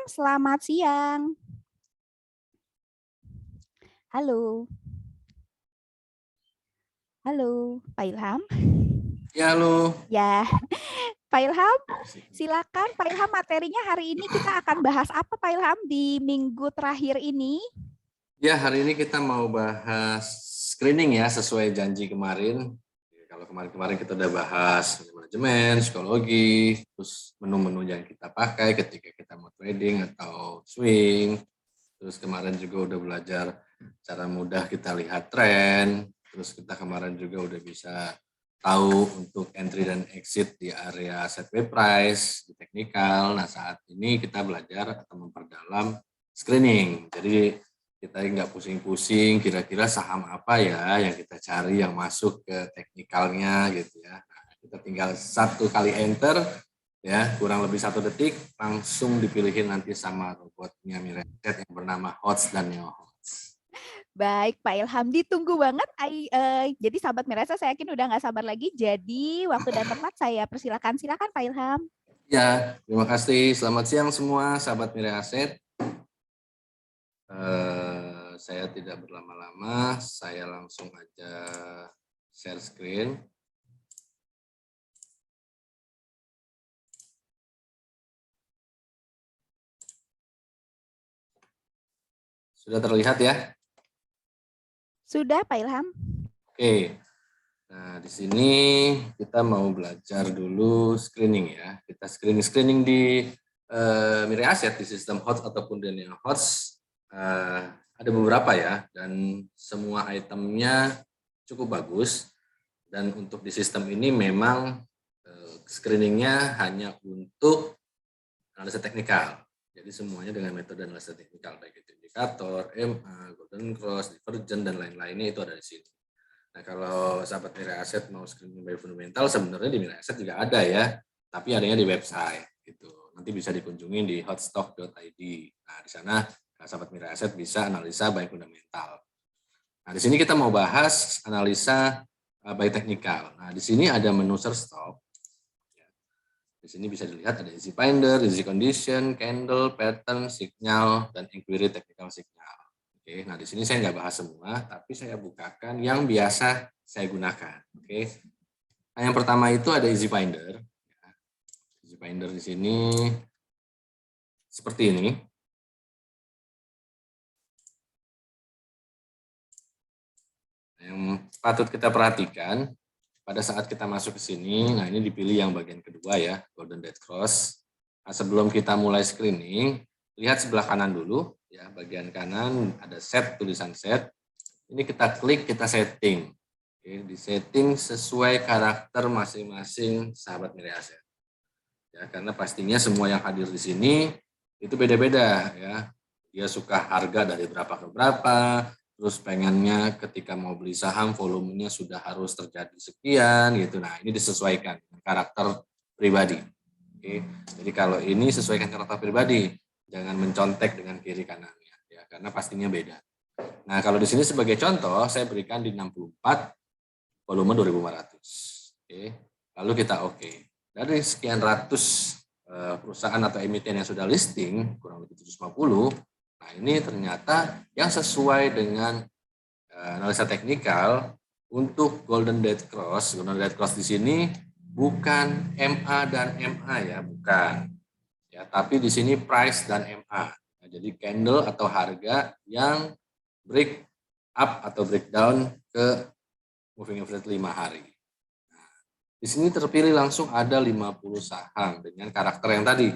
selamat siang. Halo. Halo, Pak Ilham. Ya, halo. Ya, Pak Ilham, silakan Pak Ilham, materinya hari ini kita akan bahas apa Pak Ilham di minggu terakhir ini? Ya, hari ini kita mau bahas screening ya, sesuai janji kemarin. Kalau kemarin-kemarin kita udah bahas manajemen, psikologi, terus menu-menu yang kita pakai ketika kita mau trading atau swing. Terus kemarin juga udah belajar cara mudah kita lihat tren. Terus kita kemarin juga udah bisa tahu untuk entry dan exit di area sideways price, di teknikal. Nah, saat ini kita belajar atau memperdalam screening. Jadi kita nggak pusing-pusing kira-kira saham apa ya yang kita cari yang masuk ke teknikalnya gitu ya. Nah, kita tinggal satu kali enter ya, kurang lebih 1 detik langsung dipilihin nanti sama robotnya Mireset yang bernama HOTS dan NeoHOTS. Baik Pak Ilham, ditunggu banget. Jadi sahabat Mirasa, saya yakin udah nggak sabar lagi. Jadi waktu dan tempat saya persilakan. Silakan Pak Ilham. Ya, terima kasih. Selamat siang semua sahabat Mireset. Saya tidak berlama-lama, saya langsung aja share screen. Sudah terlihat ya? Sudah Pak Ilham. Oke. Nah, di sini kita mau belajar dulu screening ya. Kita screening di Mirai Aset di sistem HOTS ataupun di Neo HOTS. Ada beberapa ya, dan semua itemnya cukup bagus. Dan untuk di sistem ini memang screeningnya hanya untuk analisa teknikal. Jadi semuanya dengan metode analisa teknikal, baik itu indikator, MA, golden cross, divergent, dan lain-lainnya itu ada di sini. Nah, kalau sahabat Mirai Aset mau screening by fundamental, sebenarnya di Mirai Aset juga ada ya, tapi adanya di website gitu. Nanti bisa dikunjungi di hotstock.id. Nah, di sana sahabat Mirai Aset bisa analisa by fundamental. Nah, di sini kita mau bahas analisa by technical. Nah, di sini ada menu search stop. Di sini bisa dilihat ada easy finder, easy condition, candle, pattern, signal, dan inquiry technical signal. Oke, nah di sini saya nggak bahas semua, tapi saya bukakan yang biasa saya gunakan. Oke, nah yang pertama itu ada easy finder. Easy finder di sini seperti ini. Yang patut kita perhatikan pada saat kita masuk ke sini, nah ini dipilih yang bagian kedua ya, Golden Dead Cross. Nah, sebelum kita mulai screening, lihat sebelah kanan dulu ya, bagian kanan ada set, tulisan set. Ini kita klik, kita setting. Oke, di setting sesuai karakter masing-masing sahabat Mirai Aset. Ya, karena pastinya semua yang hadir di sini itu beda-beda ya. Dia suka harga dari berapa ke berapa, terus pengennya ketika mau beli saham volumenya sudah harus terjadi sekian gitu. Nah, ini disesuaikan dengan karakter pribadi. Oke. Jadi kalau ini sesuaikan karakter pribadi, jangan mencontek dengan kiri kanannya ya, karena pastinya beda. Nah, kalau di sini sebagai contoh saya berikan di 64 volume 2500. Oke. Lalu kita oke. Dari sekian ratus perusahaan atau emiten yang sudah listing, kurang lebih 750, nah ini ternyata yang sesuai dengan analisa teknikal untuk Golden Dead Cross. Golden Dead Cross di sini bukan MA dan MA ya, bukan. Ya, tapi di sini price dan MA. Nah, jadi candle atau harga yang break up atau breakdown ke moving average 5 hari. Nah, di sini terpilih langsung ada 50 saham dengan karakter yang tadi.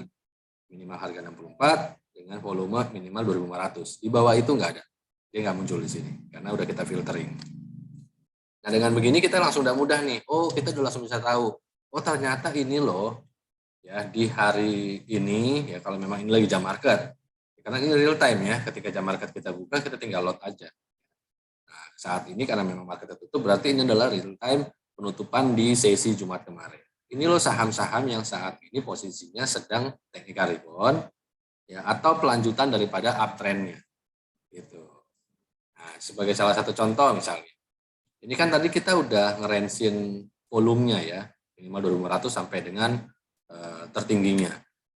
Minimal harga 64 dengan volume minimal 2.500. Di bawah itu nggak ada. Dia nggak muncul di sini karena udah kita filtering. Nah, dengan begini kita langsung udah mudah nih. Oh, kita udah langsung bisa tahu. Oh, ternyata ini loh ya di hari ini ya, kalau memang ini lagi jam market. Karena ini real time ya, ketika jam market kita buka kita tinggal load aja. Nah, saat ini karena memang market tertutup berarti ini adalah real time penutupan di sesi Jumat kemarin. Ini loh saham-saham yang saat ini posisinya sedang technical rebound ya, atau pelanjutan daripada uptrendnya gitu. Nah, sebagai salah satu contoh misalnya, ini kan tadi kita udah ngerensin volumenya ya, minimal 2.500 sampai dengan tertingginya.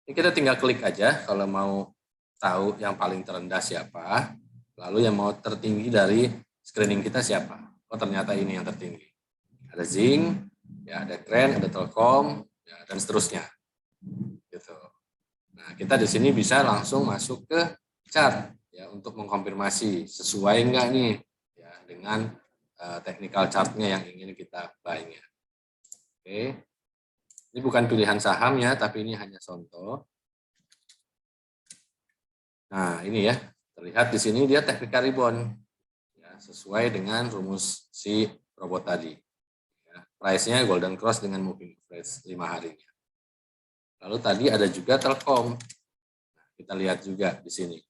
Ini kita tinggal klik aja kalau mau tahu yang paling terendah siapa, lalu yang mau tertinggi dari screening kita siapa. Oh ternyata ini yang tertinggi. Ada Zing, ya ada Kren, ada Telkom, ya, dan seterusnya. Gitu. Nah kita di sini bisa langsung masuk ke chart ya untuk mengkonfirmasi sesuai enggak nih ya dengan technical chartnya yang ingin kita buy-nya. Oke. Ini bukan pilihan saham ya, tapi ini hanya contoh. Nah, ini ya, terlihat di sini dia technical rebound. Ya, sesuai dengan rumus si robot tadi. Ya, price-nya golden cross dengan moving average 5 harinya. Lalu tadi ada juga Telkom. Nah, kita lihat juga di sini.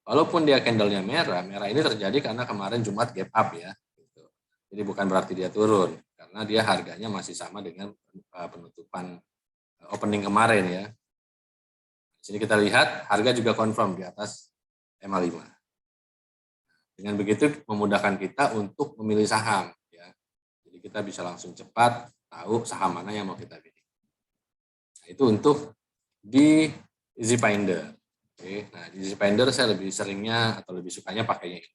Walaupun dia candle-nya merah, merah ini terjadi karena kemarin Jumat gap up ya. Gitu. Jadi bukan berarti dia turun, karena dia harganya masih sama dengan penutupan opening kemarin ya. Di sini kita lihat harga juga confirm di atas MA5. Dengan begitu memudahkan kita untuk memilih saham ya. Jadi kita bisa langsung cepat tahu saham mana yang mau kita pilih. Nah, itu untuk di Easy Finder. Oke, nah di Easy Finder saya lebih seringnya atau lebih sukanya pakainya ini.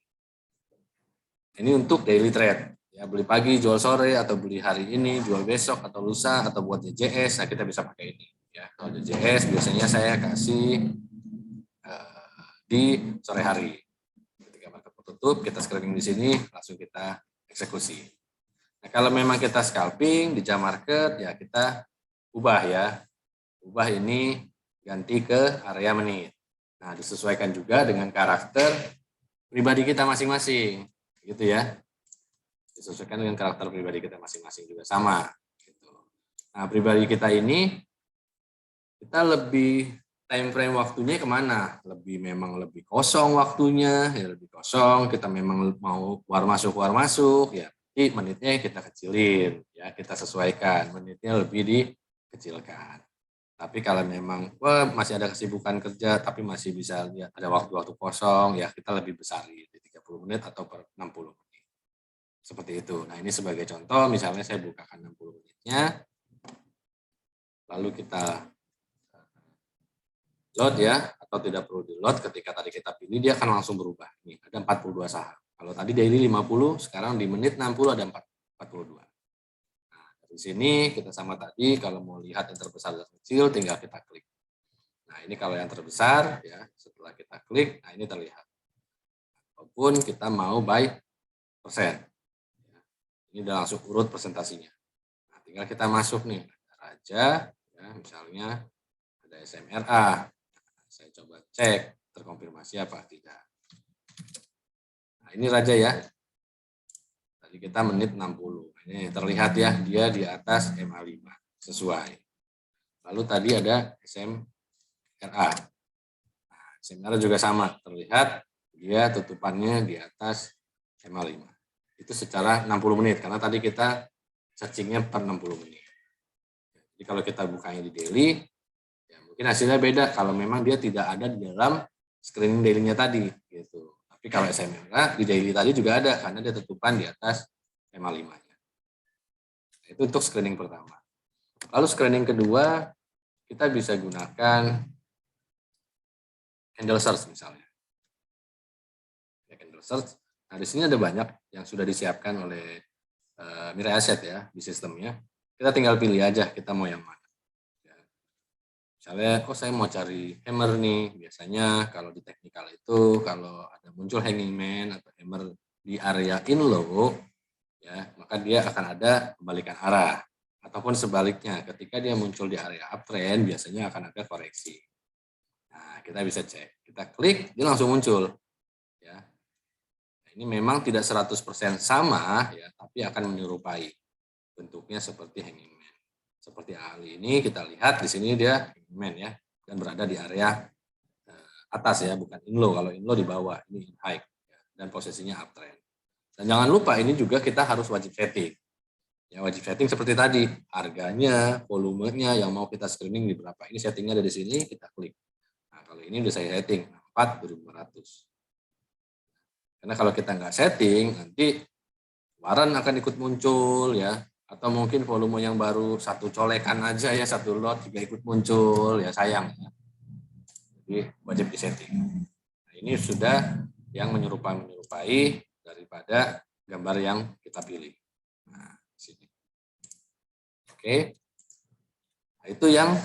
Ini untuk daily trade. Ya, beli pagi, jual sore, atau beli hari ini, jual besok, atau lusa, atau buat DJS, nah kita bisa pakai ini. Ya, kalau DJS biasanya saya kasih di sore hari. Ketika market tutup, kita screening di sini, langsung kita eksekusi. Nah, kalau memang kita scalping di jam market, ya kita ubah ya. Ubah ini ganti ke area menit. Nah, disesuaikan juga dengan karakter pribadi kita masing-masing. Gitu ya. Disesuaikan dengan karakter pribadi kita masing-masing juga sama. Gitu. Nah, pribadi kita ini, kita lebih time frame waktunya kemana? Memang lebih kosong waktunya, ya lebih kosong. Kita memang mau keluar masuk, ya. Jadi menitnya kita kecilin, ya kita sesuaikan. Menitnya lebih dikecilkan. Tapi kalau memang masih ada kesibukan kerja, tapi masih bisa lihat ada waktu-waktu kosong, ya kita lebih besar di 30 menit atau per 60 menit. Seperti itu. Nah ini sebagai contoh, misalnya saya bukakan 60 menitnya, lalu kita load ya, atau tidak perlu di load ketika tadi kita pilih, dia akan langsung berubah. Nih, ada 42 saham. Kalau tadi daily 50, sekarang di menit 60 ada 42. Nah, dari sini kita sama tadi, kalau mau lihat yang terbesar dan kecil, tinggal kita klik. Nah, ini kalau yang terbesar, ya setelah kita klik, nah ini terlihat. Walaupun kita mau buy persen. Ini udah langsung urut presentasinya. Nah, tinggal kita masuk nih, ada Raja, ya, misalnya ada SMRA. Nah, saya coba cek, terkonfirmasi apa tidak. Nah, ini Raja ya. Tadi kita menit 60. Ini terlihat ya, dia di atas MA5. Sesuai. Lalu tadi ada SMRA. Nah, SMRA juga sama, terlihat dia tutupannya di atas MA5. Itu secara 60 menit, karena tadi kita searchingnya per 60 menit. Jadi kalau kita bukanya di daily, ya mungkin hasilnya beda kalau memang dia tidak ada di dalam screening daily-nya tadi. Gitu. Tapi kalau SMRA di daily tadi juga ada, karena dia tutupan di atas MA5-nya. Nah, itu untuk screening pertama. Lalu screening kedua, kita bisa gunakan candle search misalnya. Ya, candle search. Nah, di sini ada banyak yang sudah disiapkan oleh Mirai Asset ya di sistemnya. Kita tinggal pilih aja kita mau yang mana. Ya. Misalnya, saya mau cari hammer nih. Biasanya kalau di teknikal itu kalau ada muncul hanging man atau hammer di area in low, ya maka dia akan ada kebalikan arah. Ataupun sebaliknya, ketika dia muncul di area uptrend, biasanya akan ada koreksi. Nah, kita bisa cek. Kita klik, dia langsung muncul. Ya. Ini memang tidak 100% sama, ya, tapi akan menyerupai bentuknya seperti hanging man. Seperti ahli ini kita lihat di sini dia hanging man ya, dan berada di area atas ya, bukan in low. Kalau in low di bawah, ini in high ya, dan posisinya uptrend. Dan jangan lupa ini juga kita harus wajib setting. Ya wajib setting seperti tadi, harganya, volumenya yang mau kita screening di berapa. Ini settingnya ada di sini, kita klik. Nah kalau ini udah saya setting 4.500. Karena kalau kita nggak setting, nanti waran akan ikut muncul ya, atau mungkin volume yang baru satu colekan aja ya, satu lot juga ikut muncul ya, sayang ya. Jadi wajib disetting. Ini sudah yang menyerupai daripada gambar yang kita pilih. Nah, sini. Oke. Nah, itu yang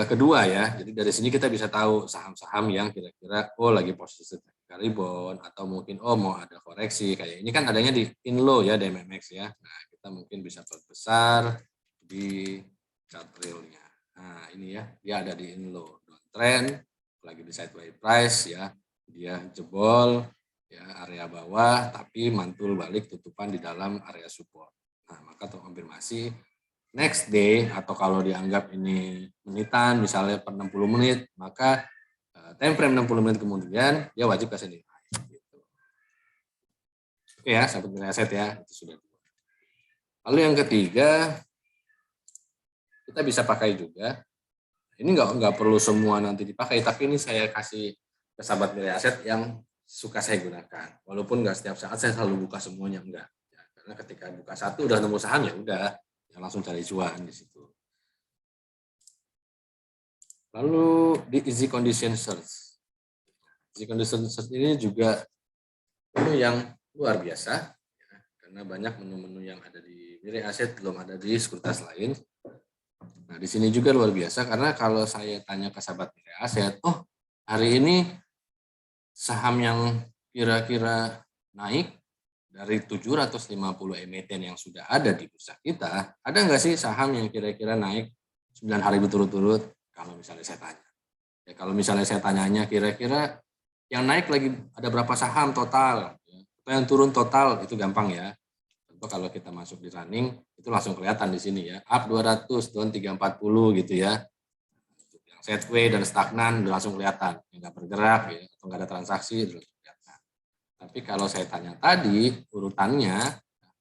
kedua ya. Jadi dari sini kita bisa tahu saham-saham yang kira-kira lagi posisi rebound atau mungkin mau ada koreksi kayak ini kan adanya di Inlo ya, DMMX ya. Nah, kita mungkin bisa perbesar di chart realnya. Nah, ini ya, dia ada di Inlo downtrend, lagi di sideways price ya. Dia jebol ya area bawah tapi mantul balik tutupan di dalam area support. Nah, maka terkonfirmasi next day atau kalau dianggap ini menitan misalnya per 60 menit, maka time frame 60 menit kemudian dia wajib kasih nilai. Gitu. Oke ya, sahabat nilai aset ya, itu sudah. Lalu yang ketiga, kita bisa pakai juga. Ini nggak perlu semua nanti dipakai, tapi ini saya kasih ke sahabat nilai aset yang suka saya gunakan. Walaupun nggak setiap saat saya selalu buka semuanya, enggak. Ya, karena ketika buka satu udah nemu saham ya udah, ya langsung cari cuan di situ. Lalu di easy condition search. Easy condition search ini juga menu yang luar biasa, ya, karena banyak menu-menu yang ada di nilai aset belum ada di sekuritas lain. Nah, di sini juga luar biasa karena kalau saya tanya ke sahabat nilai aset, hari ini saham yang kira-kira naik dari 750 emiten yang sudah ada di bursa kita, ada nggak sih saham yang kira-kira naik 9 hari berturut-turut? Kalau misalnya saya tanya. Ya, kalau misalnya saya tanyanya kira-kira yang naik lagi ada berapa saham total? Ya, atau yang turun total, itu gampang ya. Tentu kalau kita masuk di running, itu langsung kelihatan di sini ya. Up 200, down 340 gitu ya. Yang sideways dan stagnan udah langsung kelihatan. Yang nggak bergerak ya, atau nggak ada transaksi, udah langsung kelihatan. Tapi kalau saya tanya tadi, urutannya,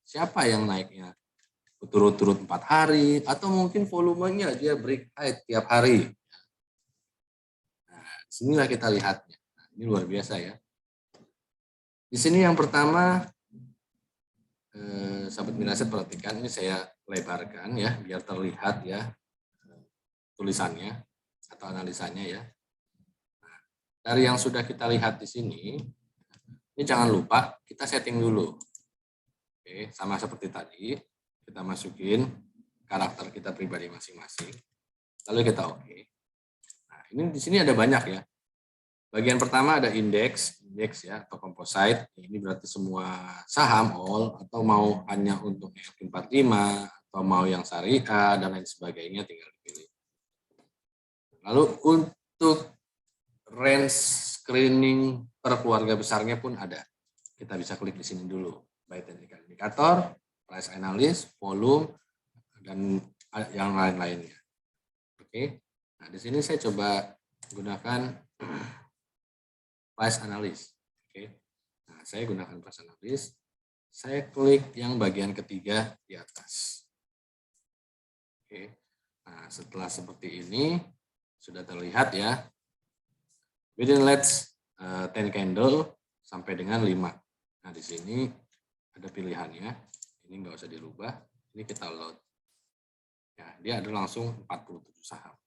siapa yang naiknya? Berturut-turut 4 hari, atau mungkin volumenya dia break high tiap hari. Nah, disinilah kita lihatnya. Nah, ini luar biasa ya. Di sini yang pertama, sahabat Miraset perhatikan, ini saya lebarkan ya, biar terlihat ya tulisannya atau analisanya ya. Nah, dari yang sudah kita lihat di sini, ini jangan lupa kita setting dulu. Oke, sama seperti tadi, kita masukin karakter kita pribadi masing-masing, lalu kita oke. Nah, ini di sini ada banyak ya. Bagian pertama ada indeks ya atau composite. Ini berarti semua saham all atau mau hanya untuk ESG 45 atau mau yang syariah dan lain sebagainya tinggal dipilih. Lalu untuk range screening per keluarga besarnya pun ada. Kita bisa klik di sini dulu. Buy technical indicator, price analysis, volume, dan yang lain-lainnya. Oke. Nah, di sini saya coba gunakan price analysis. Oke. Nah, saya gunakan price analysis. Saya klik yang bagian ketiga di atas. Oke. Nah, setelah seperti ini sudah terlihat ya. Within last 10 candle sampai dengan 5. Nah, di sini ada pilihannya. Ini nggak usah dirubah. Ini kita load. Ya, dia ada langsung 47 saham.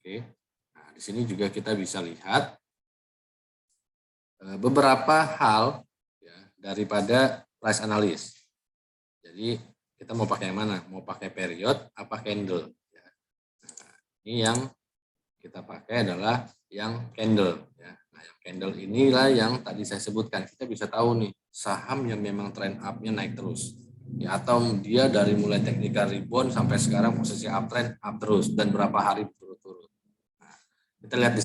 Oke. Nah, di sini juga kita bisa lihat beberapa hal ya, daripada price analysis. Jadi kita mau pakai yang mana? Mau pakai period apa candle? Ya. Nah, ini yang kita pakai adalah yang candle. Ya. Nah, yang candle inilah yang tadi saya sebutkan. Kita bisa tahu nih saham yang memang trend up-nya naik terus. Ya, atau dia dari mulai technical rebound sampai sekarang posisi uptrend up terus dan berapa hari berturut-turut. Nah, kita lihat di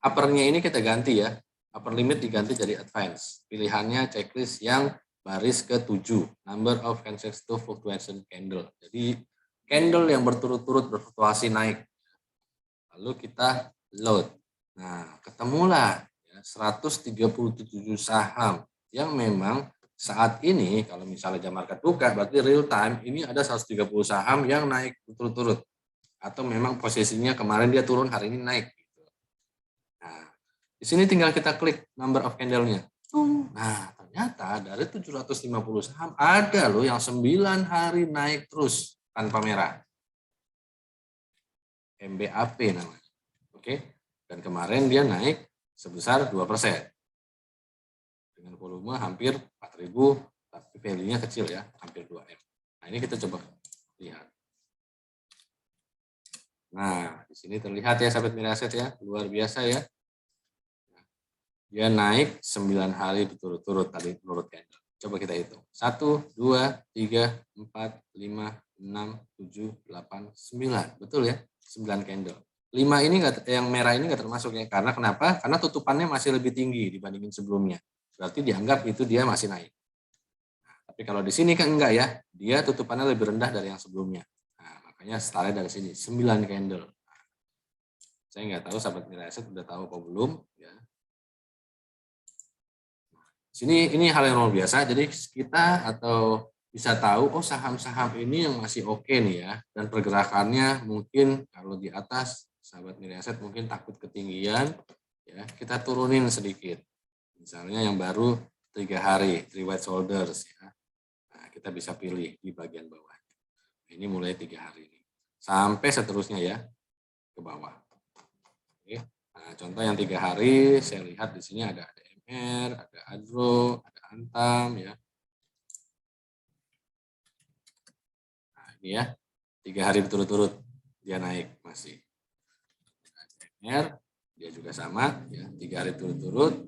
upper-nya ini kita ganti ya. Upper limit diganti jadi advance. Pilihannya checklist yang baris ke-7, number of consecutive fluctuation candle. Jadi candle yang berturut-turut berfluktuasi naik. Lalu kita load. Nah, ketemulah ya, 137 saham yang memang saat ini kalau misalnya jam market buka berarti real time ini ada 130 saham yang naik berturut-turut. Atau memang posisinya kemarin dia turun, hari ini naik. Nah, di sini tinggal kita klik number of candle-nya. Nah, ternyata dari 750 saham ada loh yang 9 hari naik terus tanpa merah. MBAP namanya. Oke. Dan kemarin dia naik sebesar 2%. Dengan volume hampir 4.000, tapi value-nya kecil ya, hampir 2M. Nah, ini kita coba lihat. Nah, di sini terlihat ya sahabat Miraset ya, luar biasa ya. Dia naik 9 hari berturut-turut tadi menurut candle. Coba kita hitung. 1, 2, 3, 4, 5, 6, 7, 8, 9. Betul ya? 9 candle. 5 ini yang merah ini nggak termasuk ya. Karena kenapa? Karena tutupannya masih lebih tinggi dibandingin sebelumnya. Berarti dianggap itu dia masih naik. Nah, tapi kalau di sini kan enggak ya. Dia tutupannya lebih rendah dari yang sebelumnya. Nah, makanya startnya dari sini. 9 candle. Nah, saya nggak tahu sahabat Miraset udah tahu apa belum ya. Sini ini hal yang luar biasa, jadi kita atau bisa tahu, oh saham-saham ini yang masih oke nih ya, dan pergerakannya mungkin kalau di atas, sahabat Miraset mungkin takut ketinggian, ya kita turunin sedikit. Misalnya yang baru 3 hari, 3 white shoulders ya, nah, kita bisa pilih di bagian bawah. Ini mulai 3 hari ini, sampai seterusnya ya ke bawah. Oke. Nah, contoh yang 3 hari, saya lihat di sini ada ADMR, ada Adro, ada Antam ya. Nah, ini ya, 3 hari berturut-turut dia naik masih. ADMR, dia juga sama ya, 3 hari berturut-turut.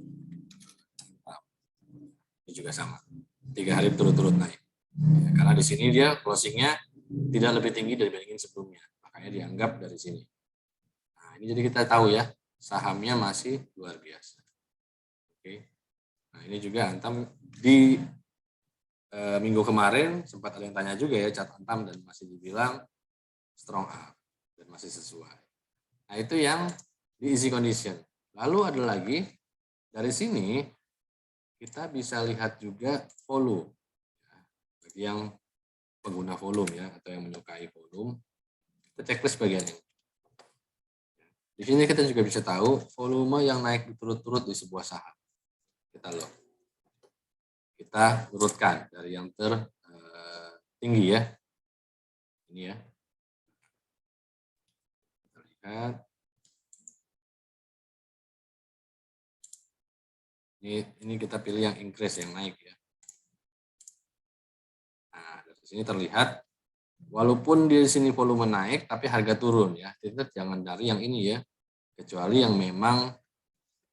Ini juga sama. 3 hari berturut-turut naik. Ya, karena di sini dia closingnya tidak lebih tinggi dibandingin sebelumnya. Makanya dianggap dari sini. Nah, ini jadi kita tahu ya, sahamnya masih luar biasa. Oke. Nah, ini juga Antam di minggu kemarin sempat ada yang tanya juga ya cat Antam dan masih dibilang strong up dan masih sesuai. Nah, itu yang di easy condition. Lalu ada lagi dari sini kita bisa lihat juga volume. Bagi yang pengguna volume ya atau yang menyukai volume, kita checklist bagian ini. Di sini kita juga bisa tahu volume yang naik berturut-turut di sebuah saham. Kita loh. Kita urutkan dari yang tertinggi ya. Ini ya. Kita lihat. Ini kita pilih yang increase, yang naik ya. Nah, dari sini terlihat walaupun di sini volume naik tapi harga turun ya. Kita jangan cari yang ini ya. Kecuali yang memang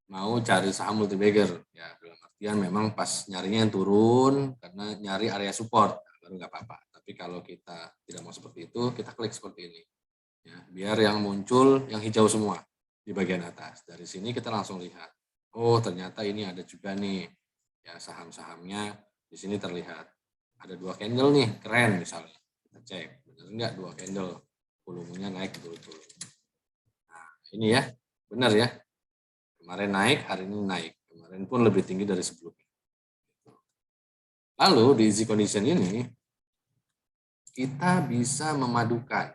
mau cari saham multi-bagger ya, dalam artian memang pas nyarinya yang turun karena nyari area support baru nggak apa-apa. Tapi kalau kita tidak mau seperti itu, kita klik seperti ini ya, biar yang muncul yang hijau semua di bagian atas. Dari sini kita langsung lihat, oh ternyata ini ada juga nih ya saham-sahamnya. Di sini terlihat ada 2 candle nih, keren misalnya. Kita cek benar nggak 2 candle volumenya naik turun-turun. Nah ini ya, benar ya. Kemarin naik, hari ini naik. Kemarin pun lebih tinggi dari sebelumnya. Lalu di easy condition ini, kita bisa memadukan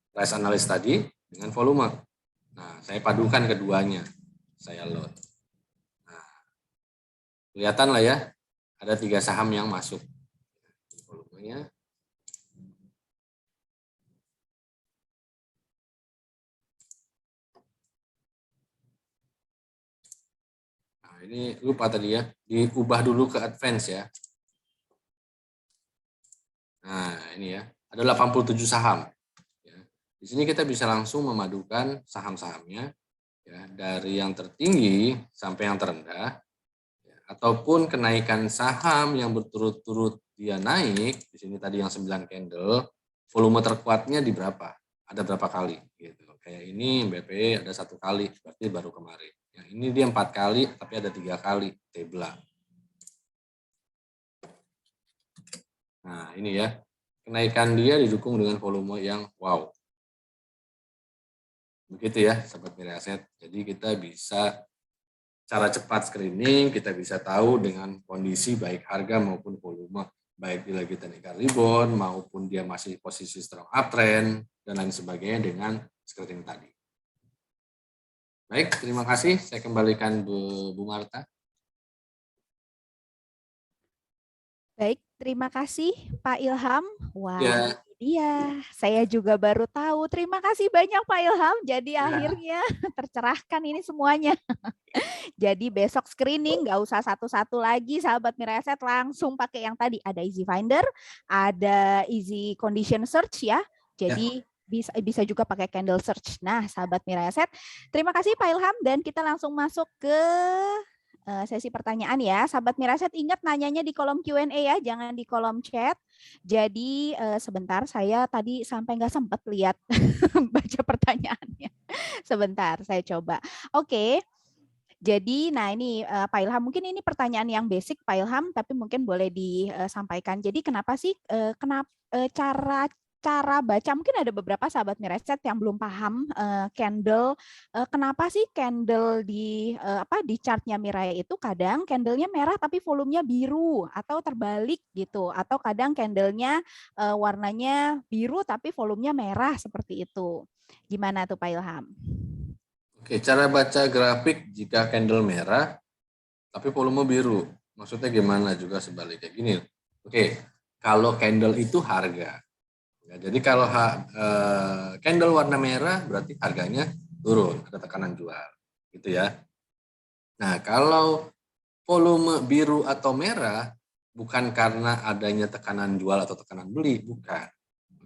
price analysis tadi dengan volume. Nah, saya padukan keduanya. Saya load. Nah, kelihatan lah ya, ada 3 saham yang masuk. Volumenya. Ini lupa tadi ya, diubah dulu ke advance ya. Nah, ini ya, ada 87 saham. Ya. Di sini kita bisa langsung memadukan saham-sahamnya ya, dari yang tertinggi sampai yang terendah, ya, ataupun kenaikan saham yang berturut-turut dia naik. Di sini tadi yang 9 candle, volume terkuatnya di berapa? Ada berapa kali? Gitu. Kayak ini BP ada 1 kali, berarti baru kemarin. Yang ini dia 4 kali, tapi ada 3 kali, Tebla. Nah ini ya, kenaikan dia didukung dengan volume yang wow. Begitu ya Sobat Miraset. Jadi kita bisa cara cepat screening, kita bisa tahu dengan kondisi baik harga maupun volume. Baik dia lagi technical rebound maupun dia masih posisi strong uptrend dan lain sebagainya dengan screening tadi. Baik, terima kasih. Saya kembalikan Bu Marta. Baik, terima kasih Pak Ilham. Wah, Ya. Iya, saya juga baru tahu. Terima kasih banyak Pak Ilham. Jadi Ya. akhirnya tercerahkan ini semuanya. Jadi besok screening nggak usah satu-satu lagi sahabat Miraset, langsung pakai yang tadi ada Easy Finder, ada Easy Condition Search ya. Ya. Jadi bisa juga pakai Candle Search. Nah, sahabat Miraset, terima kasih Pak Ilham dan kita langsung masuk ke sesi pertanyaan ya. Sahabat Miraset ingat nanyanya di kolom Q&A ya, jangan di kolom chat. Jadi sebentar saya tadi sampai nggak sempat lihat baca pertanyaannya. Sebentar, saya coba. Oke. Jadi, nah ini Pak Ilham, mungkin ini pertanyaan yang basic Pak Ilham, tapi mungkin boleh disampaikan. Jadi kenapa sih cara cara baca, mungkin ada beberapa sahabat Miraset yang belum paham candle, kenapa sih candle di chartnya Mirai itu kadang candlenya merah tapi volumenya biru atau terbalik gitu, atau kadang candlenya warnanya biru tapi volumenya merah seperti itu. Gimana tuh Pak Ilham? Oke, cara baca grafik jika candle merah tapi volume biru. Maksudnya gimana juga sebaliknya gini. Oke, kalau candle itu harga. Ya, jadi kalau candle warna merah berarti harganya turun, ada tekanan jual. Gitu ya. Nah, kalau volume biru atau merah bukan karena adanya tekanan jual atau tekanan beli, bukan.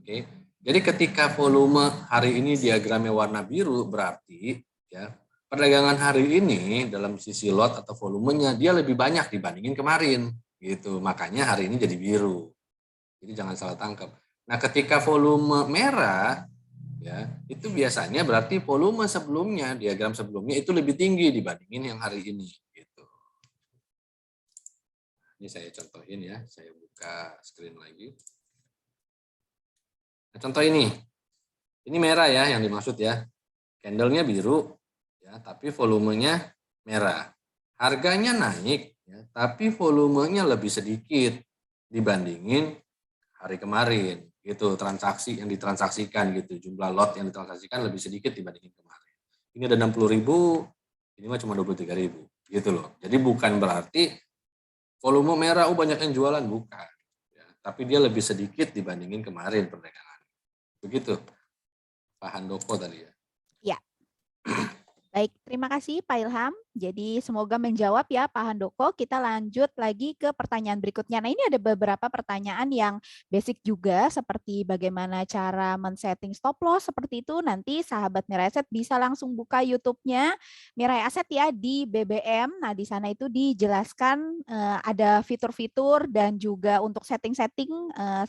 Oke. Jadi ketika volume hari ini diagramnya warna biru berarti ya perdagangan hari ini dalam sisi lot atau volumenya dia lebih banyak dibandingin kemarin gitu. Makanya hari ini jadi biru. Jadi jangan salah tangkap. Nah, ketika volume merah ya, itu biasanya berarti volume sebelumnya, diagram sebelumnya itu lebih tinggi dibandingin yang hari ini gitu. Ini saya contohin ya, saya buka screen lagi. Nah, contoh ini merah ya yang dimaksud ya. Candlenya biru, ya, tapi volumenya merah. Harganya naik, ya, tapi volumenya lebih sedikit dibandingin hari kemarin. Gitu, transaksi yang ditransaksikan gitu, jumlah lot yang ditransaksikan lebih sedikit dibandingin kemarin. Ini ada 60.000, ini mah cuma 23.000, gitu loh. Jadi bukan berarti volume merah banyak yang jualan, bukan. Ya, tapi dia lebih sedikit dibandingin kemarin perdagangan. Begitu, Pak Handoko tadi ya. Ya. Baik, terima kasih Pak Ilham. Jadi semoga menjawab ya Pak Handoko. Kita lanjut lagi ke pertanyaan berikutnya. Nah ini ada beberapa pertanyaan yang basic juga seperti bagaimana cara men-setting stop loss seperti itu. Nanti sahabat Mirai Aset bisa langsung buka YouTube-nya Mirai Aset ya di BBM. Nah di sana itu dijelaskan ada fitur-fitur dan juga untuk setting-setting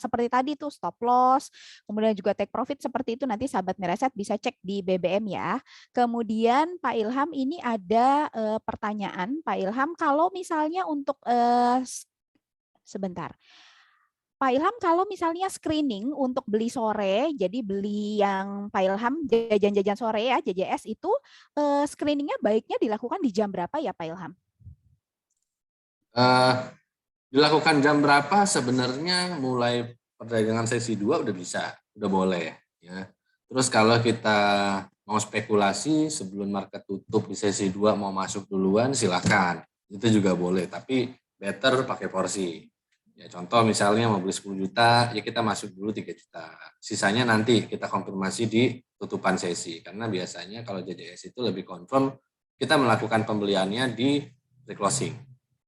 seperti tadi tuh stop loss, kemudian juga take profit seperti itu. Nanti sahabat Mirai Aset bisa cek di BBM ya. Kemudian Pak Ilham ini ada pertanyaan Pak Ilham, kalau misalnya untuk sebentar. Pak Ilham kalau misalnya screening untuk beli sore, jadi beli yang Pak Ilham jajan-jajan sore ya, JJS itu screeningnya baiknya dilakukan di jam berapa ya Pak Ilham? Dilakukan jam berapa sebenarnya mulai perdagangan sesi 2 udah bisa, udah boleh ya. Terus kalau kita mau spekulasi sebelum market tutup di sesi 2 mau masuk duluan silakan. Itu juga boleh, tapi better pakai porsi. Ya contoh misalnya mau beli 10 juta, ya kita masuk dulu 3 juta. Sisanya nanti kita konfirmasi di tutupan sesi. Karena biasanya kalau JJS itu lebih confirm kita melakukan pembeliannya di pre-closing.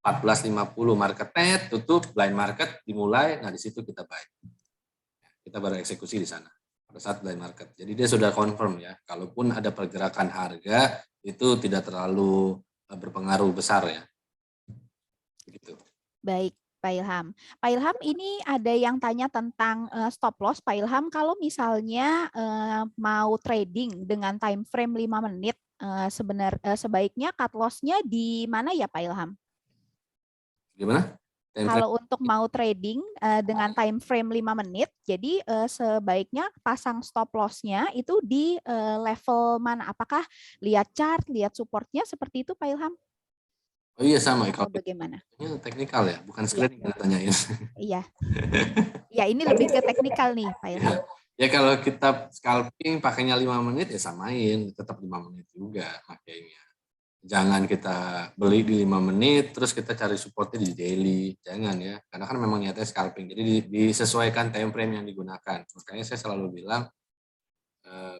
14.50 market net, tutup, blind market dimulai, nah di situ kita buy. Kita baru eksekusi di sana pada saat blind market. Jadi dia sudah confirm ya, kalaupun ada pergerakan harga itu tidak terlalu berpengaruh besar ya. Begitu. Baik, Pak Ilham. Pak Ilham, ini ada yang tanya tentang stop loss. Pak Ilham, kalau misalnya mau trading dengan time frame 5 menit, sebaiknya cut loss-nya di mana ya Pak Ilham? Gimana? Kalau untuk mau trading dengan time frame 5 menit, jadi sebaiknya pasang stop loss-nya itu di level mana? Apakah lihat chart, lihat supportnya seperti itu Pak Ilham? Oh iya sama, kalau bagaimana? ini teknikal ya, bukan Iya. screening yang tanyain. Iya. Ya, ini lebih ke teknikal nih, Pak Ilham. Ya kalau kita scalping pakainya 5 menit ya samain, tetap 5 menit juga makanya. Jangan kita beli di 5 menit, terus kita cari supportnya di daily. Jangan ya, karena kan memang niatnya scalping. Jadi disesuaikan time frame yang digunakan. Makanya saya selalu bilang,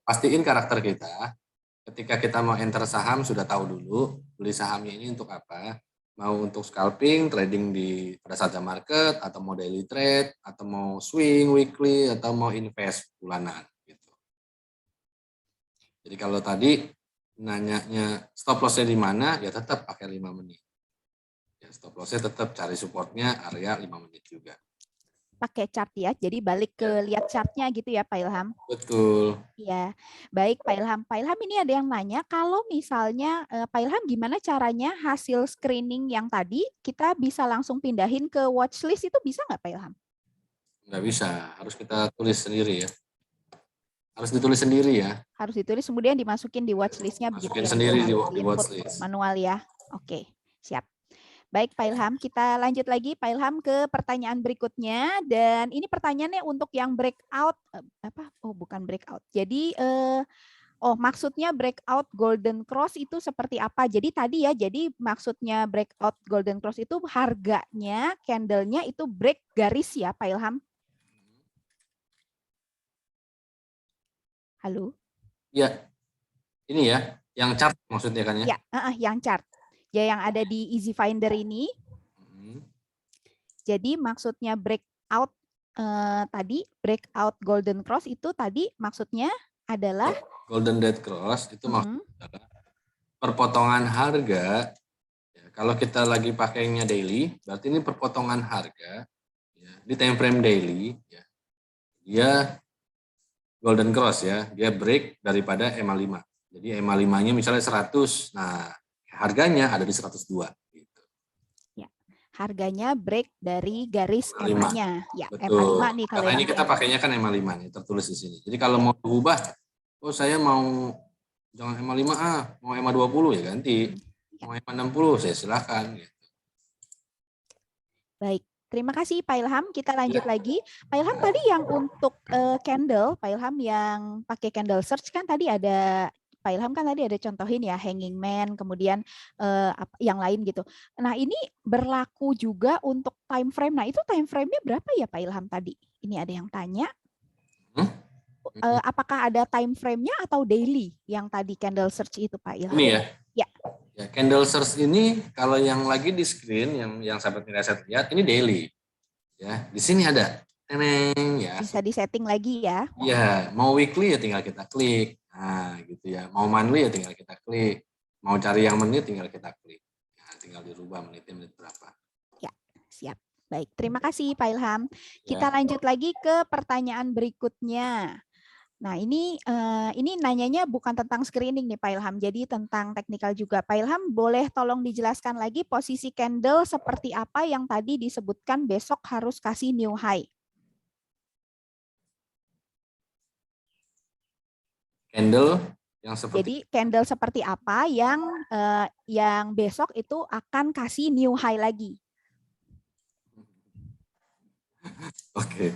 pastiin karakter kita. Ketika kita mau enter saham, sudah tahu dulu, beli sahamnya ini untuk apa. Mau untuk scalping, trading pada saat jam market, atau mau daily trade, atau mau swing weekly, atau mau invest bulanan. Gitu. Jadi kalau tadi nanyanya stop loss-nya di mana, ya tetap pakai 5 menit. Ya, stop loss-nya tetap cari supportnya area 5 menit juga. Pakai chart ya, jadi balik ke lihat chartnya gitu ya Pak Ilham. Betul. Ya, baik Pak Ilham. Pak Ilham ini ada yang nanya, kalau misalnya Pak Ilham gimana caranya hasil screening yang tadi kita bisa langsung pindahin ke watchlist, itu bisa nggak Pak Ilham? Nggak bisa, harus kita tulis sendiri ya. Harus ditulis sendiri ya. Harus ditulis kemudian dimasukin di watchlist-nya begitu Masukin ya Pak sendiri Ilham? di Input watchlist. manual ya. Oke, siap. Baik Pak Ilham, kita lanjut lagi Pak Ilham ke pertanyaan berikutnya, dan ini pertanyaannya untuk yang breakout apa? Oh, bukan breakout. Jadi maksudnya breakout golden cross itu seperti apa? Jadi tadi ya, jadi maksudnya breakout golden cross itu harganya, candlenya itu break garis ya Pak Ilham? Halo? Ya, ini ya, yang chart maksudnya kan ya? Ya, yang chart. Ya, yang ada di Easy Finder ini. Jadi maksudnya breakout tadi, breakout golden cross itu tadi maksudnya adalah golden dead cross itu maksudnya adalah perpotongan harga. Ya, kalau kita lagi pakainya daily, berarti ini perpotongan harga ya, di time frame daily. Ya, dia golden cross ya, dia break daripada EMA 5. Jadi EMA 5-nya misalnya 100, nah harganya ada di 102. Gitu. Ya, harganya break dari garis EMA-nya. Ya, betul. EMA 5 nih kalau Karena yang ini kita pakainya kan EMA 5 nih, tertulis di sini. Jadi kalau mau diubah, oh saya mau jangan EMA 5A, mau EMA 20 ya ganti. Mau EMA 60 saya silakan. Gitu. Baik, terima kasih Pak Ilham. Kita lanjut lagi. Pak Ilham tadi yang untuk candle, Pak Ilham yang pakai candle search kan tadi ada, Pak Ilham kan tadi ada contohin ya hanging man, kemudian yang lain gitu. Nah ini berlaku juga untuk time frame. Nah itu time frame-nya berapa ya Pak Ilham tadi? Ini ada yang tanya. Apakah ada time frame-nya atau daily yang tadi candle search itu Pak Ilham? Ini ya. Ya. Ya, candle search ini kalau yang lagi di screen yang sahabat Miraset lihat ini daily. Ya, di sini ada teneng ya. Bisa disetting lagi ya. Iya, mau weekly ya tinggal kita klik. Nah, gitu ya. Mau monthly ya tinggal kita klik. Mau cari yang menit tinggal kita klik. Nah, tinggal dirubah menitnya menit berapa. Ya, siap. Baik, terima kasih Pak Ilham. Kita lanjut lagi ke pertanyaan berikutnya. Nah, ini nanyanya bukan tentang screening nih Pak Ilham, jadi tentang teknikal juga. Pak Ilham, boleh tolong dijelaskan lagi posisi candle seperti apa yang tadi disebutkan besok harus kasih new high? Candle yang seperti. Jadi candle seperti apa yang besok itu akan kasih new high lagi? Oke,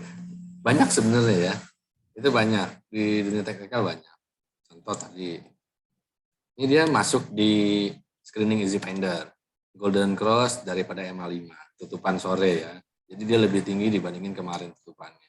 banyak sebenarnya ya. Itu banyak di dunia teknikal banyak. Contoh tadi, ini dia masuk di screening easy finder, golden cross daripada EMA 5, tutupan sore ya. Jadi dia lebih tinggi dibandingin kemarin tutupannya.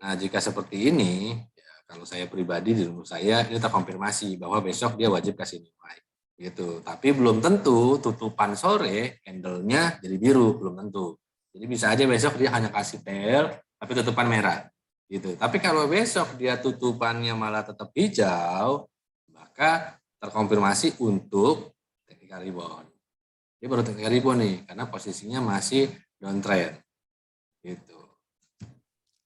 Nah jika seperti ini, ya, kalau saya pribadi di rumah saya ini terkonfirmasi bahwa besok dia wajib kasih new high. Gitu. Tapi belum tentu tutupan sore candlenya jadi biru, belum tentu. Jadi bisa aja besok dia hanya kasih tail tapi tutupan merah. Gitu. Tapi kalau besok dia tutupannya malah tetap hijau, maka terkonfirmasi untuk technical rebound. Dia baru technical rebound nih, karena posisinya masih downtrend. Gitu.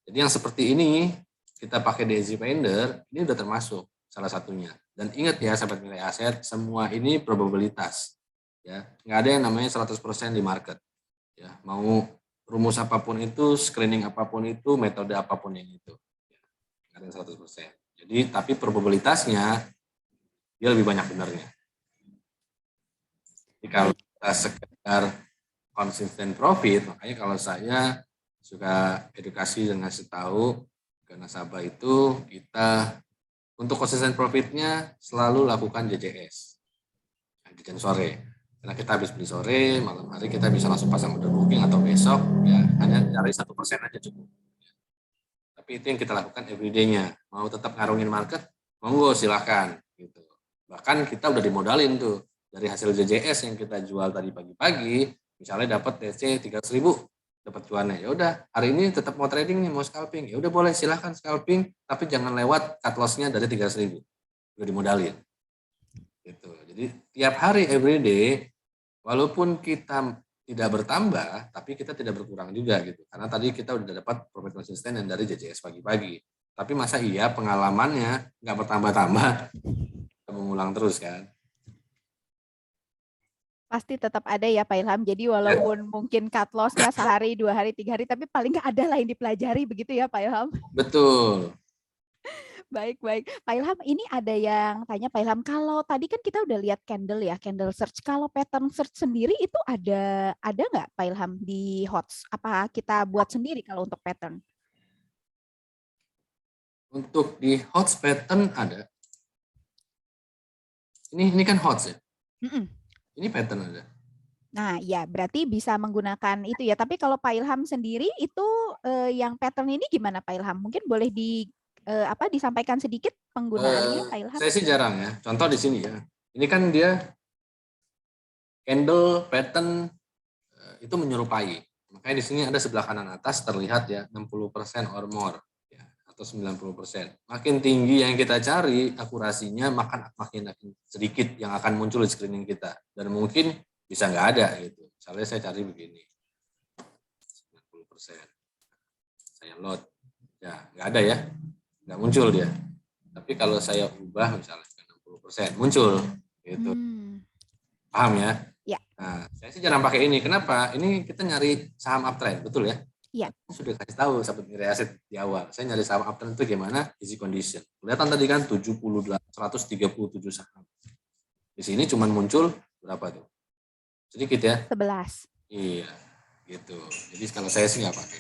Jadi yang seperti ini kita pakai di Easy Finder, ini udah termasuk salah satunya. Dan ingat ya sahabat nilai aset, semua ini probabilitas. Ya, nggak ada yang namanya 100% di market. Ya, mau rumus apapun itu, screening apapun itu, metode apapun yang itu. Nggak ada yang 100%. Jadi, tapi probabilitasnya, dia lebih banyak benarnya. Jadi kalau kita sekedar konsisten profit, makanya kalau saya suka edukasi dan ngasih tahu ke nasabah itu, kita untuk konsisten profitnya selalu lakukan JJS. pagi dan sore. Karena kita habis beli sore, malam hari kita bisa langsung pasang order booking atau besok, ya hanya cari 1% aja cukup. Tapi itu yang kita lakukan everyday-nya. Mau tetap ngarungin market, monggo silakan. Gitu. Bahkan kita udah dimodalin tuh dari hasil JJS yang kita jual tadi pagi-pagi, misalnya dapat TC 300.000, dapat cuannya. Ya udah, hari ini tetap mau trading nih, mau scalping. Ya udah boleh silahkan scalping, tapi jangan lewat cut loss-nya dari 300.000. Udah dimodalin. Gitu. Jadi tiap hari everyday, walaupun kita tidak bertambah, tapi kita tidak berkurang juga gitu. Karena tadi kita udah dapat profit konsisten yang dari JJS pagi-pagi. Tapi masa iya pengalamannya nggak bertambah-tambah, kita mengulang terus kan? Pasti tetap ada ya Pak Ilham. Jadi walaupun mungkin cut loss-nya sehari, 2 hari, 3 hari, tapi paling nggak ada lah yang dipelajari begitu ya Pak Ilham. Betul. Baik, baik. Pak Ilham, ini ada yang tanya Pak Ilham, kalau tadi kan kita udah lihat candle ya, candle search. Kalau pattern search sendiri itu ada nggak Pak Ilham di HOTS? Apa kita buat sendiri kalau untuk pattern? Untuk di HOTS pattern ada. Ini kan HOTS ya? Ini pattern ada. Nah, ya berarti bisa menggunakan itu ya. Tapi kalau Pak Ilham sendiri itu yang pattern ini gimana Pak Ilham? Mungkin boleh disampaikan sedikit penggunaannya Pak Ilham? Saya sih jarang ya. Contoh di sini ya. Ini kan dia candle pattern itu menyerupai. Makanya di sini ada sebelah kanan atas terlihat ya 60% or more ya, atau 90%. Makin tinggi yang kita cari akurasinya makin sedikit yang akan muncul di screening kita. Dan mungkin bisa nggak ada gitu. Misalnya saya cari begini. 90%. Saya load. Ya, nggak ada ya. Nggak muncul dia. Tapi kalau saya ubah misalnya 60% muncul gitu. Paham ya? Ya. Nah, saya sih jarang pakai ini. Kenapa? Ini kita nyari saham uptrend, betul ya? Iya. Sudah kasih tahu sahabat Mirai Aset di awal. Saya nyari saham uptrend itu gimana? Easy condition. Kelihatan tadi kan 137 saham. Di sini cuma muncul berapa tuh? Sedikit ya? 11. Iya, gitu. Jadi kalau saya sih nggak pakai.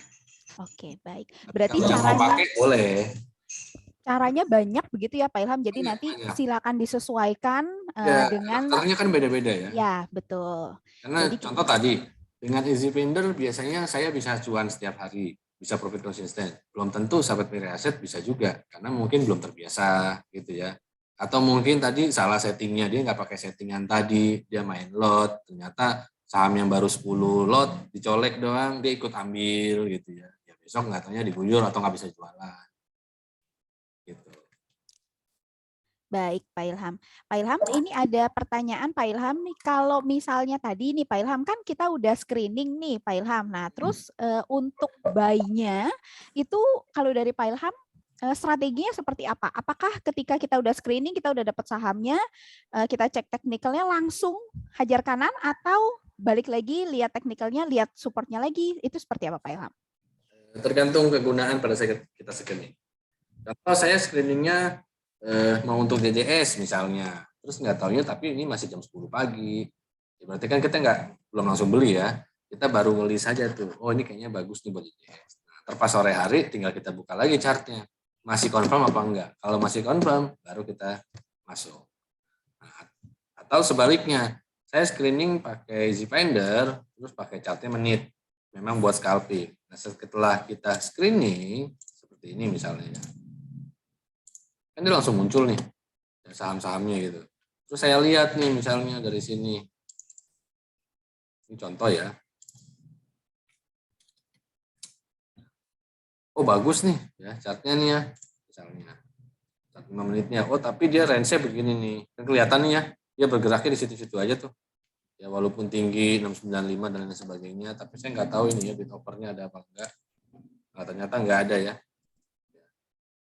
Oke, baik. Berarti kalau caranya mau pakai boleh. Caranya banyak begitu ya Pak Ilham. Jadi Banyak, nanti banyak. silakan disesuaikan Ya, dengan daftarnya kan beda-beda ya. Ya, betul. Karena Jadi contoh tadi, dengan easy finder biasanya saya bisa cuan setiap hari, bisa profit konsisten. Belum tentu sahabat Mirai Aset bisa juga, karena mungkin belum terbiasa gitu ya. Atau mungkin tadi salah settingnya, dia nggak pakai settingan tadi, dia main lot, ternyata saham yang baru 10 lot, dicolek doang, dia ikut ambil gitu ya. Ya besok nggak taunya diguyur atau nggak bisa jualan. Gitu. Baik, Pak Ilham. Pak Ilham, ini ada pertanyaan Pak Ilham nih. Kalau misalnya tadi nih Pak Ilham kan kita udah screening nih Pak Ilham. Nah, terus untuk buy-nya itu kalau dari Pak Ilham strateginya seperti apa? Apakah ketika kita udah screening, kita udah dapat sahamnya, kita cek teknikalnya langsung hajar kanan atau balik lagi lihat teknikalnya, lihat supportnya lagi? Itu seperti apa Pak Ilham? Tergantung kegunaan pada saat kita screening. Contoh saya screeningnya mau untuk DJS misalnya, terus nggak taunya tapi ini masih jam 10 pagi, ya berarti kan kita belum langsung beli ya, kita baru ngelis saja tuh, oh ini kayaknya bagus nih buat DJS. Nah, terpas sore hari tinggal kita buka lagi chartnya, masih confirm apa enggak, kalau masih confirm baru kita masuk. Nah, atau sebaliknya, saya screening pakai Zfinder, terus pakai chartnya menit, memang buat scalping. Nah setelah kita screening, seperti ini misalnya ya, kan dia langsung muncul nih saham-sahamnya gitu. Terus saya lihat nih misalnya dari sini, ini contoh ya, oh bagus nih ya chartnya nih ya, misalnya 5 menitnya, oh tapi dia range-nya begini nih, kan kelihatan nih ya, dia bergeraknya di situ-situ aja tuh, ya walaupun tinggi 695 dan lain sebagainya, tapi saya nggak tahu ini ya bid offer-nya ada apa enggak. Nah, ternyata nggak ada ya,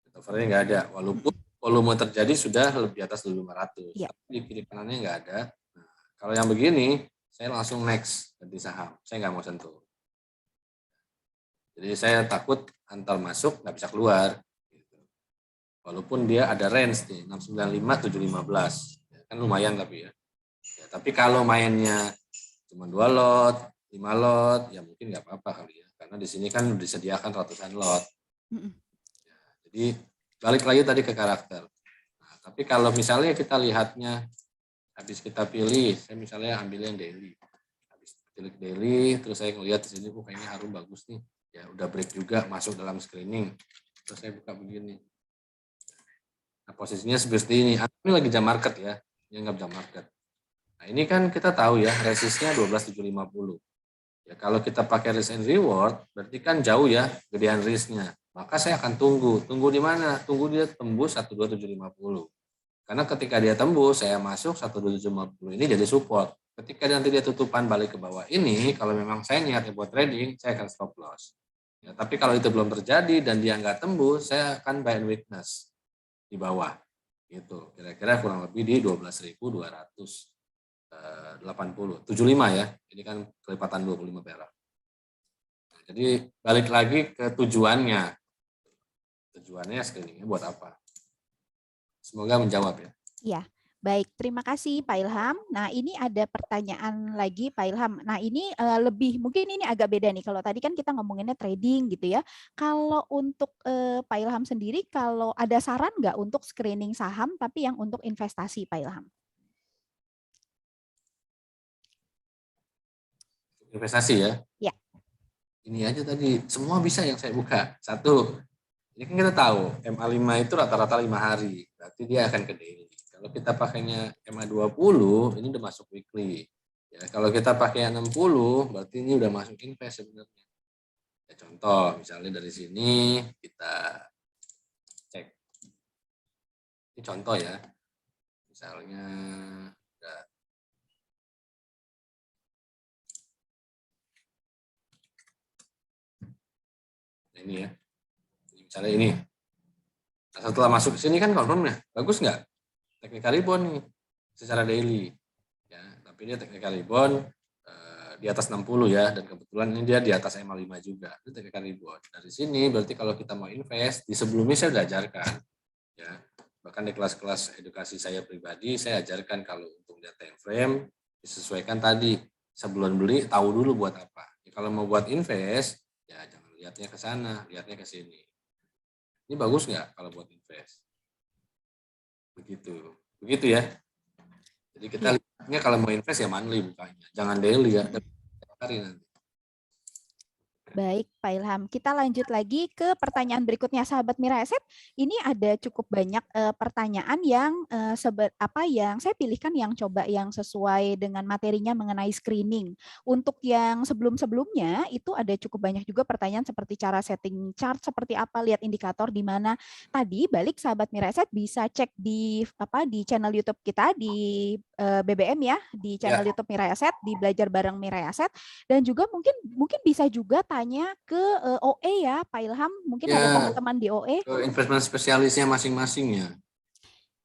bid offer-nya nggak ada, walaupun volume terjadi sudah lebih atas 500, Ya. tapi di kiri kanannya nggak ada. Nah, kalau yang begini, saya langsung next ganti saham, saya nggak mau sentuh. Jadi saya takut antar masuk nggak bisa keluar. Walaupun dia ada range nih 695 715, kan lumayan tapi ya. Tapi kalau mainnya cuma 2 lot, 5 lot, ya mungkin nggak apa-apa kali ya, karena di sini kan disediakan ratusan lot. Ya, jadi balik lagi tadi ke karakter. Nah, tapi kalau misalnya kita lihatnya Habis kita pilih, saya misalnya ambil yang daily. Habis pilih daily, terus saya ngelihat di sini, kayaknya harum bagus nih. Ya udah break juga, masuk dalam screening. Terus saya buka begini. Nah, posisinya seperti ini. Ini lagi jam market ya, ini nggak jam market. Nah ini kan kita tahu ya, resistnya 12.750. Ya kalau kita pakai risk and reward, berarti kan jauh ya gedean risknya. Maka saya akan tunggu. Tunggu di mana? Tunggu dia tembus 12750. Karena ketika dia tembus, saya masuk 12750 ini jadi support. Ketika nanti dia tutupan balik ke bawah ini, kalau memang saya niatnya buat trading, saya akan stop loss. Ya, tapi kalau itu belum terjadi dan dia nggak tembus, saya akan buy and weakness di bawah. Gitu. Kira-kira kurang lebih di 12.280. 75 ya. Ini kan kelipatan 25 perak. Nah, jadi balik lagi ke tujuannya. Tujuannya screeningnya buat apa? Semoga menjawab ya. Iya, baik. Terima kasih Pak Ilham. Nah, ini ada pertanyaan lagi Pak Ilham. Nah, ini lebih, mungkin ini agak beda nih. Kalau tadi kan kita ngomonginnya trading gitu ya. Kalau untuk Pak Ilham sendiri, kalau ada saran nggak untuk screening saham, tapi yang untuk investasi Pak Ilham? Investasi ya? Ya. Ini aja tadi, semua bisa yang saya buka. Satu, ini kan kita tahu MA5 itu rata-rata 5 hari, berarti dia akan ke daily. Kalau kita pakainya MA20, ini udah masuk weekly. Ya, kalau kita pakai 60, berarti ini udah masuk invest sebenarnya. Ya, contoh, misalnya dari sini kita cek. Ini contoh ya. Misalnya ini ya. Misalnya ini. Nah, setelah masuk ke sini kan confirm ya, bagus nggak? Technical rebound nih secara daily. Ya, tapi dia technical rebound di atas 60 ya, dan kebetulan ini dia di atas MA5 juga. Itu technical rebound. Dari sini berarti kalau kita mau invest, di sebelumnya saya sudah ajarkan. Ya, bahkan di kelas-kelas edukasi saya pribadi, saya ajarkan kalau untuk lihat time frame, disesuaikan tadi. Sebelum beli, tahu dulu buat apa. Ya, kalau mau buat invest, ya jangan lihatnya ke sana, lihatnya ke sini. Ini bagus nggak kalau buat invest? Begitu. Begitu ya. Jadi kita lihatnya kalau mau invest ya monthly bukanya. Jangan daily ya. Hari nanti. Baik, Pak Ilham. Kita lanjut lagi ke pertanyaan berikutnya, sahabat Mira Asset. Ini ada cukup banyak pertanyaan yang yang saya pilihkan yang coba yang sesuai dengan materinya mengenai screening. Untuk yang sebelum-sebelumnya itu ada cukup banyak juga pertanyaan seperti cara setting chart seperti apa, lihat indikator di mana. Tadi balik sahabat Mira Asset bisa cek di channel YouTube kita di BBM ya, di channel YouTube Mira Asset, di Belajar Bareng Mira Asset, dan juga mungkin bisa juga tanya ke OE ya, Pak Ilham. Mungkin ada teman-teman di OE. Ke investment spesialisnya masing-masing ya.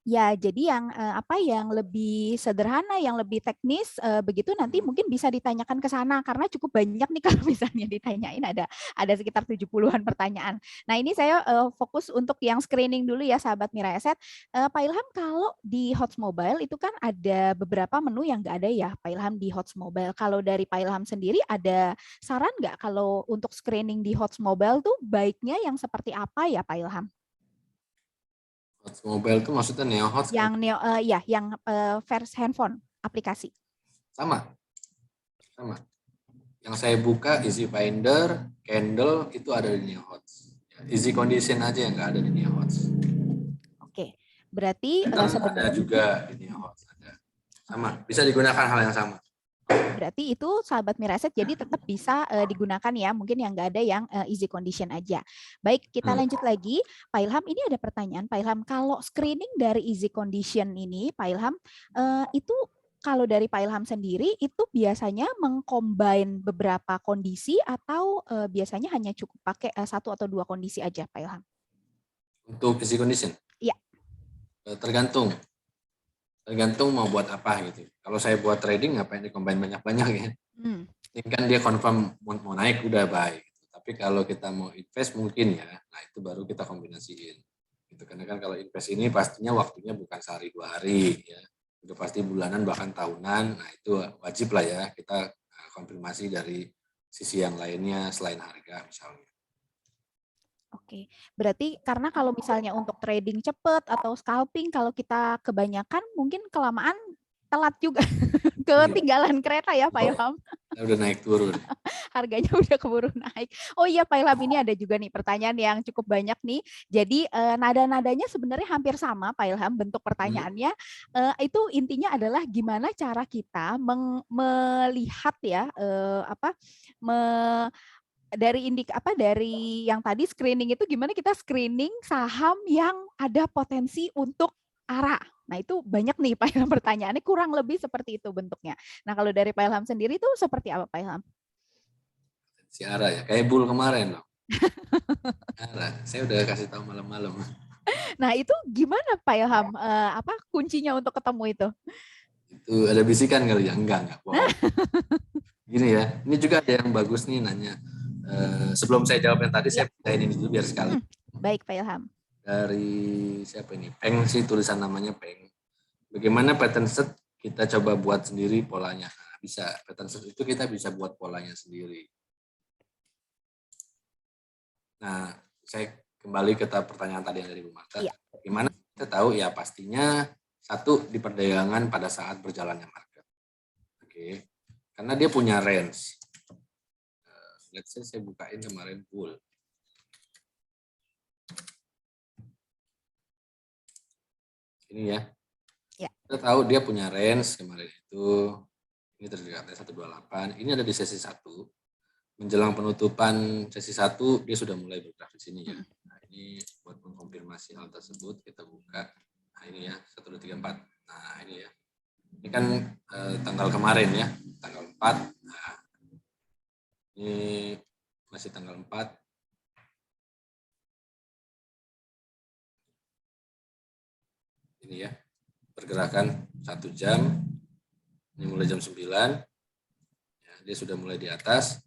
Ya, jadi yang lebih sederhana, yang lebih teknis begitu nanti mungkin bisa ditanyakan ke sana karena cukup banyak nih kalau misalnya ditanyain ada sekitar 70-an pertanyaan. Nah, ini saya fokus untuk yang screening dulu ya sahabat Mira Asset. Pak Ilham, kalau di Hots Mobile itu kan ada beberapa menu yang nggak ada ya Pak Ilham di Hots Mobile. Kalau dari Pak Ilham sendiri ada saran nggak kalau untuk screening di Hots Mobile tuh baiknya yang seperti apa ya Pak Ilham? Hots Mobile itu maksudnya Neo Hots Yang yang versi handphone aplikasi. sama. Yang saya buka Easy Finder, Candle itu ada di Neo Hots. Easy Condition aja yang nggak ada di Neo Hots. Oke, berarti ada juga di Neo Hots ada. Sama, bisa digunakan hal yang sama. Berarti itu sahabat Miraset jadi tetap bisa digunakan ya, mungkin yang nggak ada yang easy condition aja. Baik, kita lanjut lagi. Pak Ilham, ini ada pertanyaan Pak Ilham, kalau screening dari easy condition ini Pak Ilham, itu kalau dari Pak Ilham sendiri itu biasanya mengcombine beberapa kondisi atau biasanya hanya cukup pakai satu atau dua kondisi aja Pak Ilham? Untuk easy condition? Iya. Tergantung mau buat apa gitu. Kalau saya buat trading ngapain di-combine banyak-banyak ya. Ini kan dia confirm mau naik udah baik. Tapi kalau kita mau invest mungkin ya, nah itu baru kita kombinasiin. Gitu. Karena kan kalau invest ini pastinya waktunya bukan sehari 2 hari ya. Udah pasti bulanan bahkan tahunan. Nah itu wajib lah ya kita konfirmasi dari sisi yang lainnya selain harga misalnya. Oke, berarti karena kalau misalnya untuk trading cepat atau scalping, kalau kita kebanyakan mungkin kelamaan telat juga. Ketinggalan kereta ya Pak Ilham. Udah naik turun. Harganya udah keburu naik. Oh iya Pak Ilham, ini ada juga nih pertanyaan yang cukup banyak nih. Jadi nada-nadanya sebenarnya hampir sama Pak Ilham, bentuk pertanyaannya. Itu intinya adalah gimana cara kita melihat ya dari yang tadi screening itu, gimana kita screening saham yang ada potensi untuk ARA. Nah itu banyak nih Pak Ilham, pertanyaannya kurang lebih seperti itu bentuknya. Nah kalau dari Pak Ilham sendiri itu seperti apa Pak Ilham? Si ARA ya, kayak bull kemarin loh. ARA, saya udah kasih tahu malam-malam. Nah itu gimana Pak Ilham? Apa kuncinya untuk ketemu itu? Itu ada bisikan kali ya? Enggak bohong. Gini ya, ini juga ada yang bagus nih nanya. Sebelum saya jawab yang tadi, saya bacain ini dulu biar sekali. Baik Pak Ilham. Dari siapa ini? Peng sih, tulisan namanya Peng. Bagaimana pattern set kita coba buat sendiri polanya? Nah, bisa, pattern set itu kita bisa buat polanya sendiri. Nah, saya kembali ke pertanyaan tadi yang dari Bu Marta. Bagaimana kita tahu? Ya pastinya satu, di perdagangan pada saat berjalannya market. Oke. Karena dia punya range. Let's say saya bukain kemarin bull. Ini ya. Kita tahu dia punya range kemarin itu. Ini terdekat 128. Ini ada di sesi 1. Menjelang penutupan sesi 1 dia sudah mulai bergerak di sini ya. Nah, ini buat mengkonfirmasi hal tersebut kita buka. Nah, ini ya 1 2 3 4. Nah, ini ya. Ini kan tanggal kemarin ya, tanggal 4. Nah, ini masih tanggal 4. Ini ya. Pergerakan 1 jam. Ini mulai jam 9. Ya, dia sudah mulai di atas.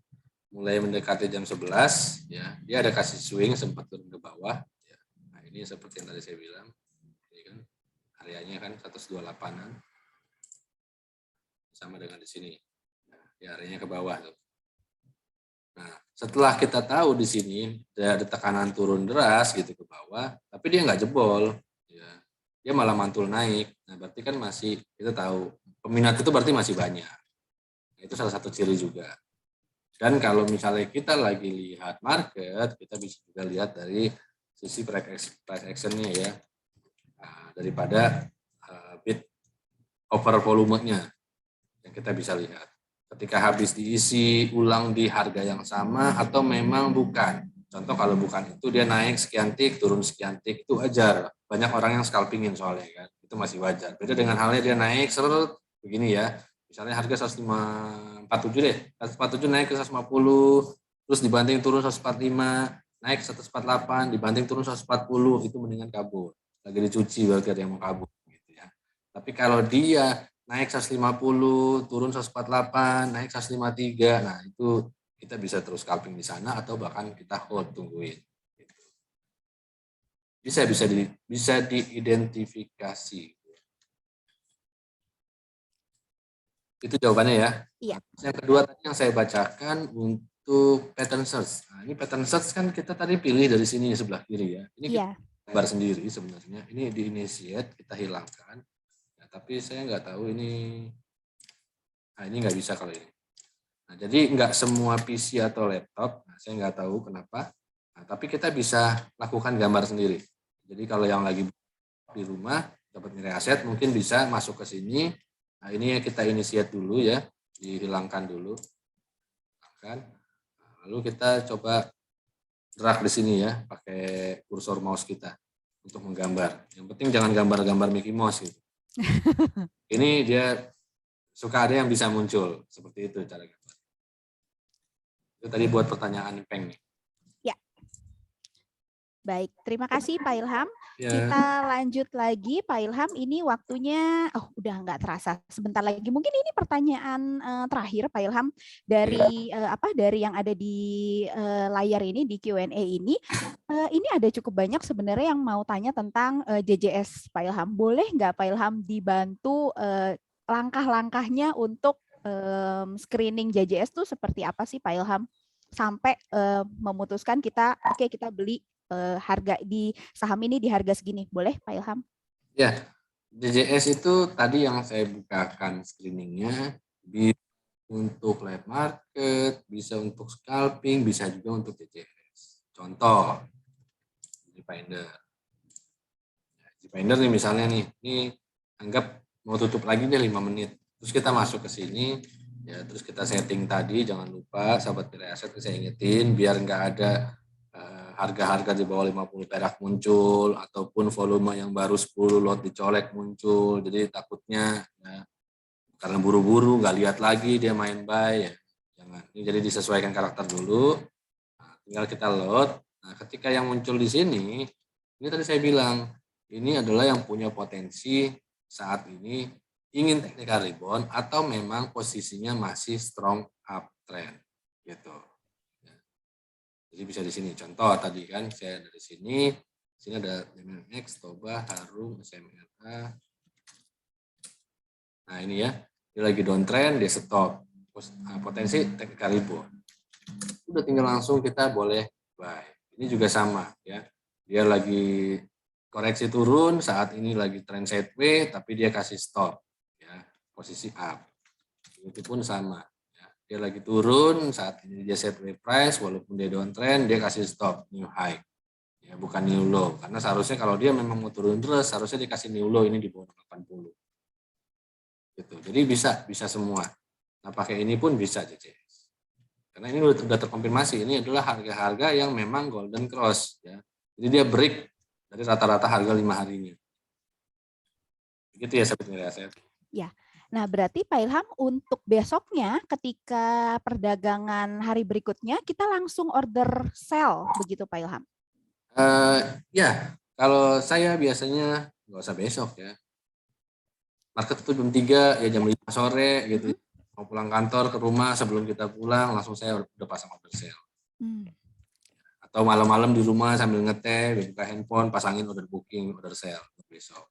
Mulai mendekati jam 11 ya, dia ada kasih swing sempat turun ke bawah ya. Nah, ini seperti yang tadi saya bilang. Ini kan areanya kan 128-an. Sama dengan di sini. Nah, ya areanya ke bawah tuh. Nah, setelah kita tahu di sini ada tekanan turun deras gitu ke bawah, tapi dia nggak jebol ya. Dia malah mantul naik. Nah, berarti kan masih kita tahu peminat itu berarti masih banyak. Nah, itu salah satu ciri juga. Dan kalau misalnya kita lagi lihat market, kita bisa juga lihat dari sisi price action-nya ya. Nah, daripada bid over volumenya yang kita bisa lihat. Ketika habis diisi ulang di harga yang sama atau memang bukan. Contoh kalau bukan itu dia naik sekian tik, turun sekian tik, itu wajar. Banyak orang yang scalpingin soalnya kan. Itu masih wajar. Beda dengan halnya dia naik seret begini ya. Misalnya harga 147 deh, 147 naik ke 150, terus dibanting turun 145, naik 148, dibanting turun 140, itu mendingan kabur. Lagi dicuci berarti ada yang mau kabur gitu ya. Tapi kalau dia naik 150, turun 148, naik 153, nah itu kita bisa terus scalping di sana atau bahkan kita hold tungguin. Gitu. Bisa diidentifikasi. Itu jawabannya ya. Iya. Yang kedua tadi yang saya bacakan untuk pattern search. Nah, ini pattern search kan kita tadi pilih dari sini sebelah kiri ya. Ini kita gambar sendiri sebenarnya. Ini di initiate kita hilangkan. Ya, tapi saya nggak tahu ini. Nah, ini nggak bisa kalau ini. Nah, jadi nggak semua PC atau laptop. Nah, saya nggak tahu kenapa. Nah, tapi kita bisa lakukan gambar sendiri. Jadi kalau yang lagi di rumah dapat nilai aset mungkin bisa masuk ke sini. Nah, ini kita initiate dulu ya, dihilangkan dulu. Lalu kita coba drag di sini ya, pakai kursor mouse kita untuk menggambar. Yang penting jangan gambar-gambar Mickey Mouse gitu. Ini dia suka ada yang bisa muncul, seperti itu cara gambar. Itu tadi buat pertanyaan Peng nih. Ya. Baik, terima kasih Pak Ilham. Ya. Kita lanjut lagi Pak Ilham, ini waktunya udah nggak terasa, sebentar lagi. Mungkin ini pertanyaan terakhir Pak Ilham dari dari yang ada di layar ini di Q&A ini. Ini ada cukup banyak sebenarnya yang mau tanya tentang JJS Pak Ilham. Boleh nggak Pak Ilham dibantu langkah-langkahnya untuk screening JJS itu seperti apa sih Pak Ilham? Sampai memutuskan kita kita beli harga di saham ini di harga segini, boleh Pak Ilham? Ya, DJS itu tadi yang saya bukakan screeningnya, bisa untuk live market, bisa untuk scalping, bisa juga untuk DJS. Contoh, Finder. Finder nih misalnya nih, ini anggap mau tutup lagi deh 5 menit. Terus kita masuk ke sini, ya terus kita setting tadi, jangan lupa sahabat Mirai Aset saya ingetin, biar nggak ada harga-harga di bawah 50 perak muncul, ataupun volume yang baru 10 lot dicolek muncul, jadi takutnya ya, karena buru-buru nggak lihat lagi dia main buy, ya jangan. Ini jadi disesuaikan karakter dulu, nah, tinggal kita load. Nah ketika yang muncul di sini, ini tadi saya bilang, ini adalah yang punya potensi saat ini ingin technical rebound atau memang posisinya masih strong uptrend gitu. Jadi bisa di sini. Contoh tadi kan saya dari sini ada MMX, Toba, Harum, SMRA. Nah ini ya, dia lagi downtrend, dia stop. Potensi technical rebound. Udah tinggal langsung kita boleh buy. Ini juga sama ya. Dia lagi koreksi turun, saat ini lagi trend sideways, tapi dia kasih stop ya, posisi up. Itu pun sama. Dia lagi turun, saat ini dia sideways price, walaupun dia downtrend, dia kasih stop, new high. Ya, bukan new low. Karena seharusnya kalau dia memang mau turun terus, harusnya dikasih new low ini di bawah 80. Gitu. Jadi bisa semua. Nah, pakai ini pun bisa JCS. Karena ini sudah terkonfirmasi, ini adalah harga-harga yang memang golden cross. Ya. Jadi dia break dari rata-rata harga 5 harinya. Begitu ya, Sobat Mirai Aset. Ya. Nah, berarti Pak Ilham untuk besoknya ketika perdagangan hari berikutnya kita langsung order sell begitu Pak Ilham? Ya, kalau saya biasanya nggak usah besok ya. Market itu jam 3 ya, jam 5 sore gitu. Mau pulang kantor ke rumah, sebelum kita pulang langsung saya udah pasang order sell. Atau malam-malam di rumah sambil ngeteh, buka handphone, pasangin order booking, order sell besok.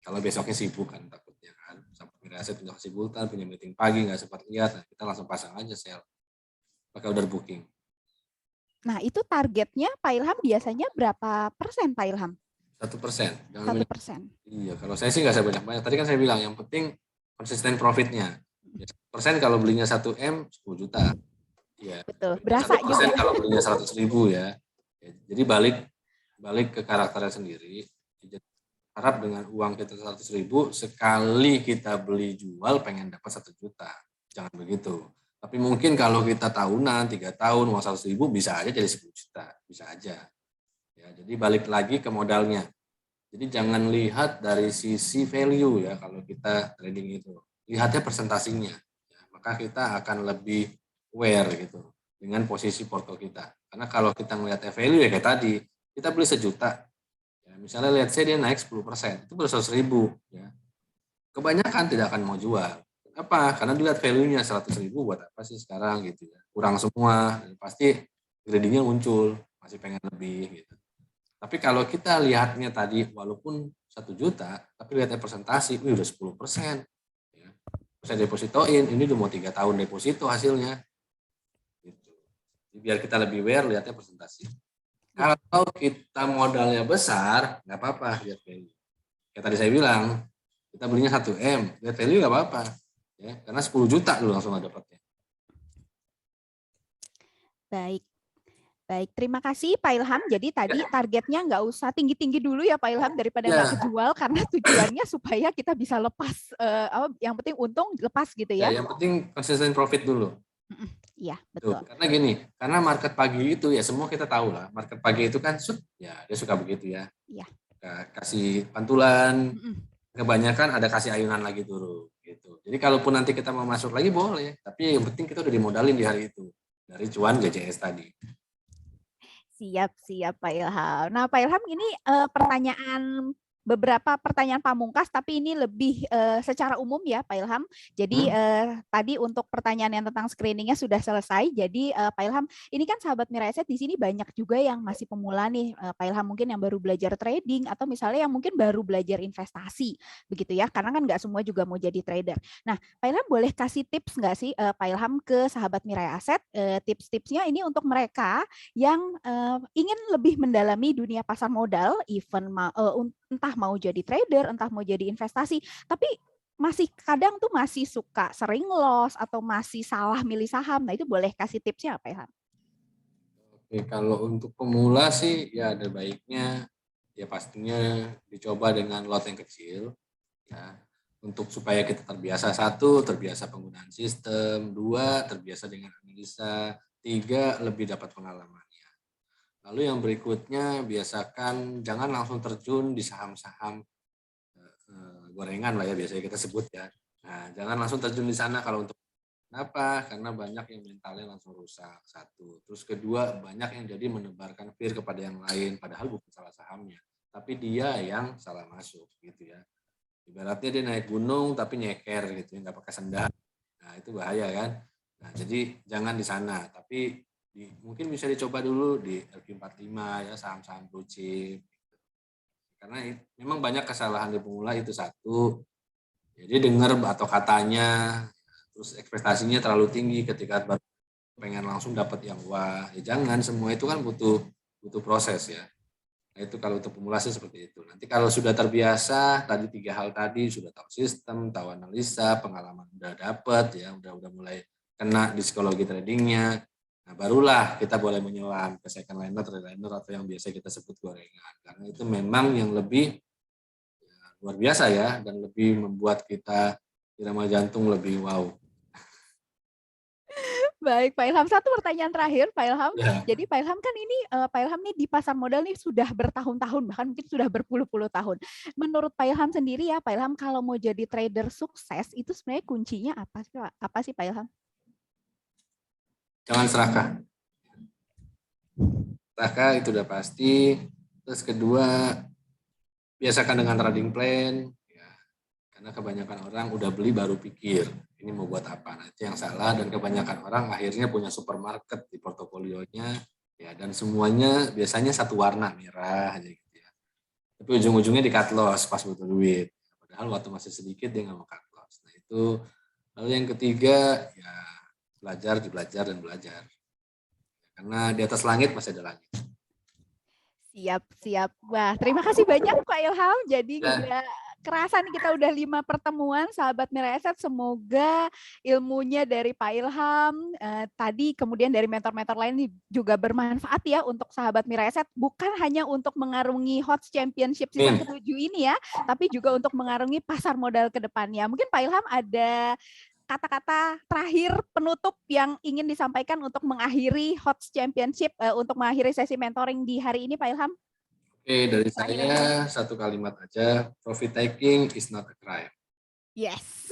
Kalau besoknya sibuk kan takutnya kan, sampai Mirai Aset punya kesibukan, punya meeting pagi nggak sempat lihat, nah kita langsung pasang aja sell pakai order booking. Nah itu targetnya Pak Ilham biasanya berapa persen Pak Ilham? 1%. 1%. Iya, kalau saya sih nggak saya banyak-banyak. Tadi kan saya bilang yang penting konsisten profitnya. 1% kalau belinya 1 M 10 juta. Ya. Betul. Berasa 1% juga. kalau belinya 100.000 ya. Jadi balik ke karakternya sendiri. Harap dengan uang kita 100.000 sekali kita beli jual pengen dapat 1 juta. Jangan begitu. Tapi mungkin kalau kita tahunan 3 tahun uang 100.000 bisa aja jadi 10 juta, bisa aja. Ya, jadi balik lagi ke modalnya. Jadi jangan lihat dari sisi value ya kalau kita trading itu. Lihatnya presentasinya. Ya, maka kita akan lebih aware gitu dengan posisi porto kita. Karena kalau kita melihat value ya kayak tadi, kita beli 1 juta. Ya, misalnya lihat saya dia naik 10%, itu baru 100.000 ya. Kebanyakan tidak akan mau jual. Kenapa? Karena dilihat value-nya 100.000 buat apa sih sekarang gitu ya. Kurang semua, pasti greeding-nya muncul, masih pengen lebih gitu. Tapi kalau kita lihatnya tadi walaupun 1 juta, tapi lihatnya presentasi, udah 10%. Ya. Saya depositoin, ini udah mau 3 tahun deposito hasilnya. Gitu. Biar kita lebih aware, lihatnya presentasi. Kalau kita modalnya besar, nggak apa-apa lihat value. Kayak tadi saya bilang, kita belinya 1 M, lihat value nggak apa-apa. Ya, karena 10 juta dulu langsung dapatnya. Baik. Baik, terima kasih Pak Ilham. Jadi tadi targetnya nggak usah tinggi-tinggi dulu ya Pak Ilham daripada nggak kejual, karena tujuannya supaya kita bisa lepas. Yang penting untung lepas gitu ya. Yang penting konsisten profit dulu. Iya, betul. Karena gini, karena market pagi itu ya semua kita tahu lah. Market pagi itu kan ya dia suka begitu ya. Iya. Kasih pantulan, kebanyakan ada kasih ayunan lagi turun gitu. Jadi kalaupun nanti kita mau masuk lagi boleh, tapi yang penting kita udah dimodalin di hari itu dari cuan JCS tadi. Siap Pak Ilham. Nah Pak Ilham ini beberapa pertanyaan pamungkas, tapi ini lebih secara umum ya Pak Ilham. Jadi tadi untuk pertanyaan yang tentang screeningnya sudah selesai. Jadi Pak Ilham, ini kan sahabat Mirai Aset di sini banyak juga yang masih pemula nih, Pak Ilham mungkin yang baru belajar trading atau misalnya yang mungkin baru belajar investasi, begitu ya? Karena kan nggak semua juga mau jadi trader. Nah, Pak Ilham boleh kasih tips nggak sih Pak Ilham ke sahabat Mirai Aset? Tips-tipsnya ini untuk mereka yang ingin lebih mendalami dunia pasar modal, entah mau jadi trader, entah mau jadi investasi, tapi masih kadang tuh masih suka sering loss atau masih salah milih saham. Nah, itu boleh kasih tipsnya apa ya? Oke, kalau untuk pemula sih ya ada baiknya ya pastinya dicoba dengan lot yang kecil ya untuk supaya kita terbiasa. Satu, terbiasa penggunaan sistem. Dua, terbiasa dengan analisa. Tiga, lebih dapat pengalamannya. Lalu yang berikutnya biasakan jangan langsung terjun di saham-saham gorengan lah ya biasanya kita sebut ya. Nah, jangan langsung terjun di sana kalau untuk kenapa? Karena banyak yang mentalnya langsung rusak. Satu. Terus kedua, banyak yang jadi menebarkan fear kepada yang lain padahal bukan salah sahamnya, tapi dia yang salah masuk gitu ya. Ibaratnya dia naik gunung tapi nyeker gitu, nggak pakai sendal. Nah, itu bahaya kan. Nah, jadi jangan di sana, tapi mungkin bisa dicoba dulu di LQ45 ya, saham-saham blue chip. Karena memang banyak kesalahan di pemula itu satu. Jadi dengar atau katanya, terus ekspektasinya terlalu tinggi ketika baru pengen langsung dapat yang wah. Ya jangan, semua itu kan butuh proses ya. Nah, itu kalau untuk pemula sih seperti itu. Nanti kalau sudah terbiasa, tadi 3 hal tadi, sudah tahu sistem, tahu analisa, pengalaman udah dapat ya, udah mulai kena di psikologi tradingnya. Nah, barulah kita boleh menyelam ke second liner, third liner, atau yang biasa kita sebut gorengan. Karena itu memang yang lebih luar biasa ya, dan lebih membuat kita irama jantung lebih wow. Baik, Pak Ilham. Satu pertanyaan terakhir, Pak Ilham. Ya. Jadi Pak Ilham kan ini, Pak Ilham nih di pasar modal nih sudah bertahun-tahun, bahkan mungkin sudah berpuluh-puluh tahun. Menurut Pak Ilham sendiri ya, Pak Ilham kalau mau jadi trader sukses, itu sebenarnya kuncinya apa sih, Pak? Apa sih, Pak Ilham? Jangan serakah. Serakah itu udah pasti. Terus kedua, biasakan dengan trading plan. Ya. Karena kebanyakan orang udah beli baru pikir, ini mau buat apa. Nah, itu yang salah, dan kebanyakan orang akhirnya punya supermarket di portofolionya. Ya, dan semuanya biasanya satu warna, merah aja gitu ya. Tapi ujung-ujungnya di cut loss pas butuh duit. Padahal waktu masih sedikit dia nggak mau cut loss. Nah itu. Lalu yang ketiga ya belajar dan belajar. Karena di atas langit masih ada langit. Siap, siap. Wah, terima kasih banyak Pak Ilham. Jadi Ya. nggak kerasa nih kita udah 5 pertemuan, sahabat Mira Asset. Semoga ilmunya dari Pak Ilham tadi, kemudian dari mentor-mentor lain juga bermanfaat ya untuk sahabat Mira Asset. Bukan hanya untuk mengarungi HOTS Championship season ke-7 ini ya, tapi juga untuk mengarungi pasar modal ke depannya. Mungkin Pak Ilham ada kata-kata terakhir penutup yang ingin disampaikan untuk mengakhiri HOTS Championship, untuk mengakhiri sesi mentoring di hari ini, Pak Ilham? Oke, dari saya satu kalimat aja, profit taking is not a crime. Yes,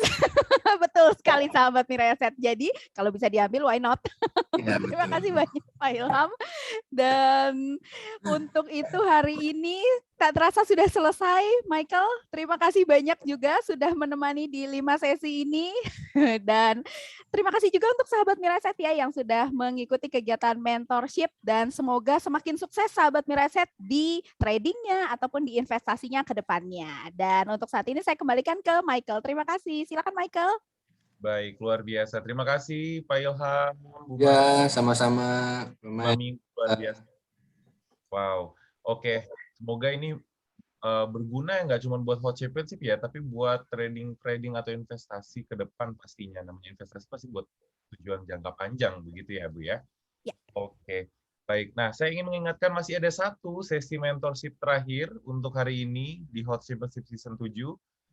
betul sekali sahabat Mira Asset. Jadi kalau bisa diambil, why not? Ya, Terima betul. kasih banyak Pak Ilham. Dan untuk itu hari ini tak terasa sudah selesai, Michael. Terima kasih banyak juga sudah menemani di 5 sesi ini. Dan terima kasih juga untuk sahabat Mira Asset ya yang sudah mengikuti kegiatan mentorship, dan semoga semakin sukses sahabat Mira Asset di tradingnya ataupun di investasinya ke depannya. Dan untuk saat ini saya kembalikan ke Michael. Terima kasih. Silakan Michael. Baik, luar biasa. Terima kasih Pak Ilham. Ya, sama-sama. Mami, luar biasa. Wow. Oke, semoga ini berguna nggak cuma buat HOTS Championship ya, tapi buat trading atau investasi ke depan pastinya. Namanya investasi pasti buat tujuan jangka panjang, begitu ya Bu ya? Ya. Oke, baik. Nah, saya ingin mengingatkan masih ada satu sesi mentorship terakhir untuk hari ini di HOTS Championship Season 7.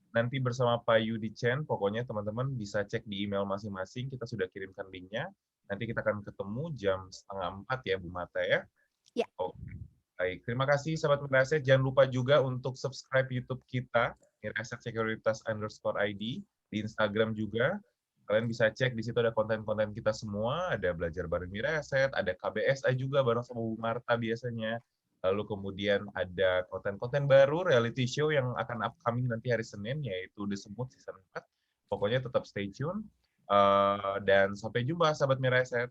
Nanti bersama Pak Yudi Chen, pokoknya teman-teman bisa cek di email masing-masing, kita sudah kirimkan linknya. Nanti kita akan ketemu jam 3:30 ya Bu Mata ya? Ya. Oke. Baik, terima kasih sahabat Mira Asset. Jangan lupa juga untuk subscribe YouTube kita, Mira Asset Sekuritas_ID, di Instagram juga. Kalian bisa cek, di situ ada konten-konten kita semua, ada belajar bareng Mira Asset, ada KBSA juga bareng sama Bu Marta biasanya. Lalu kemudian ada konten-konten baru, reality show yang akan upcoming nanti hari Senin, yaitu The Semut Season 4. Pokoknya tetap stay tune. Dan sampai jumpa sahabat Mira Asset.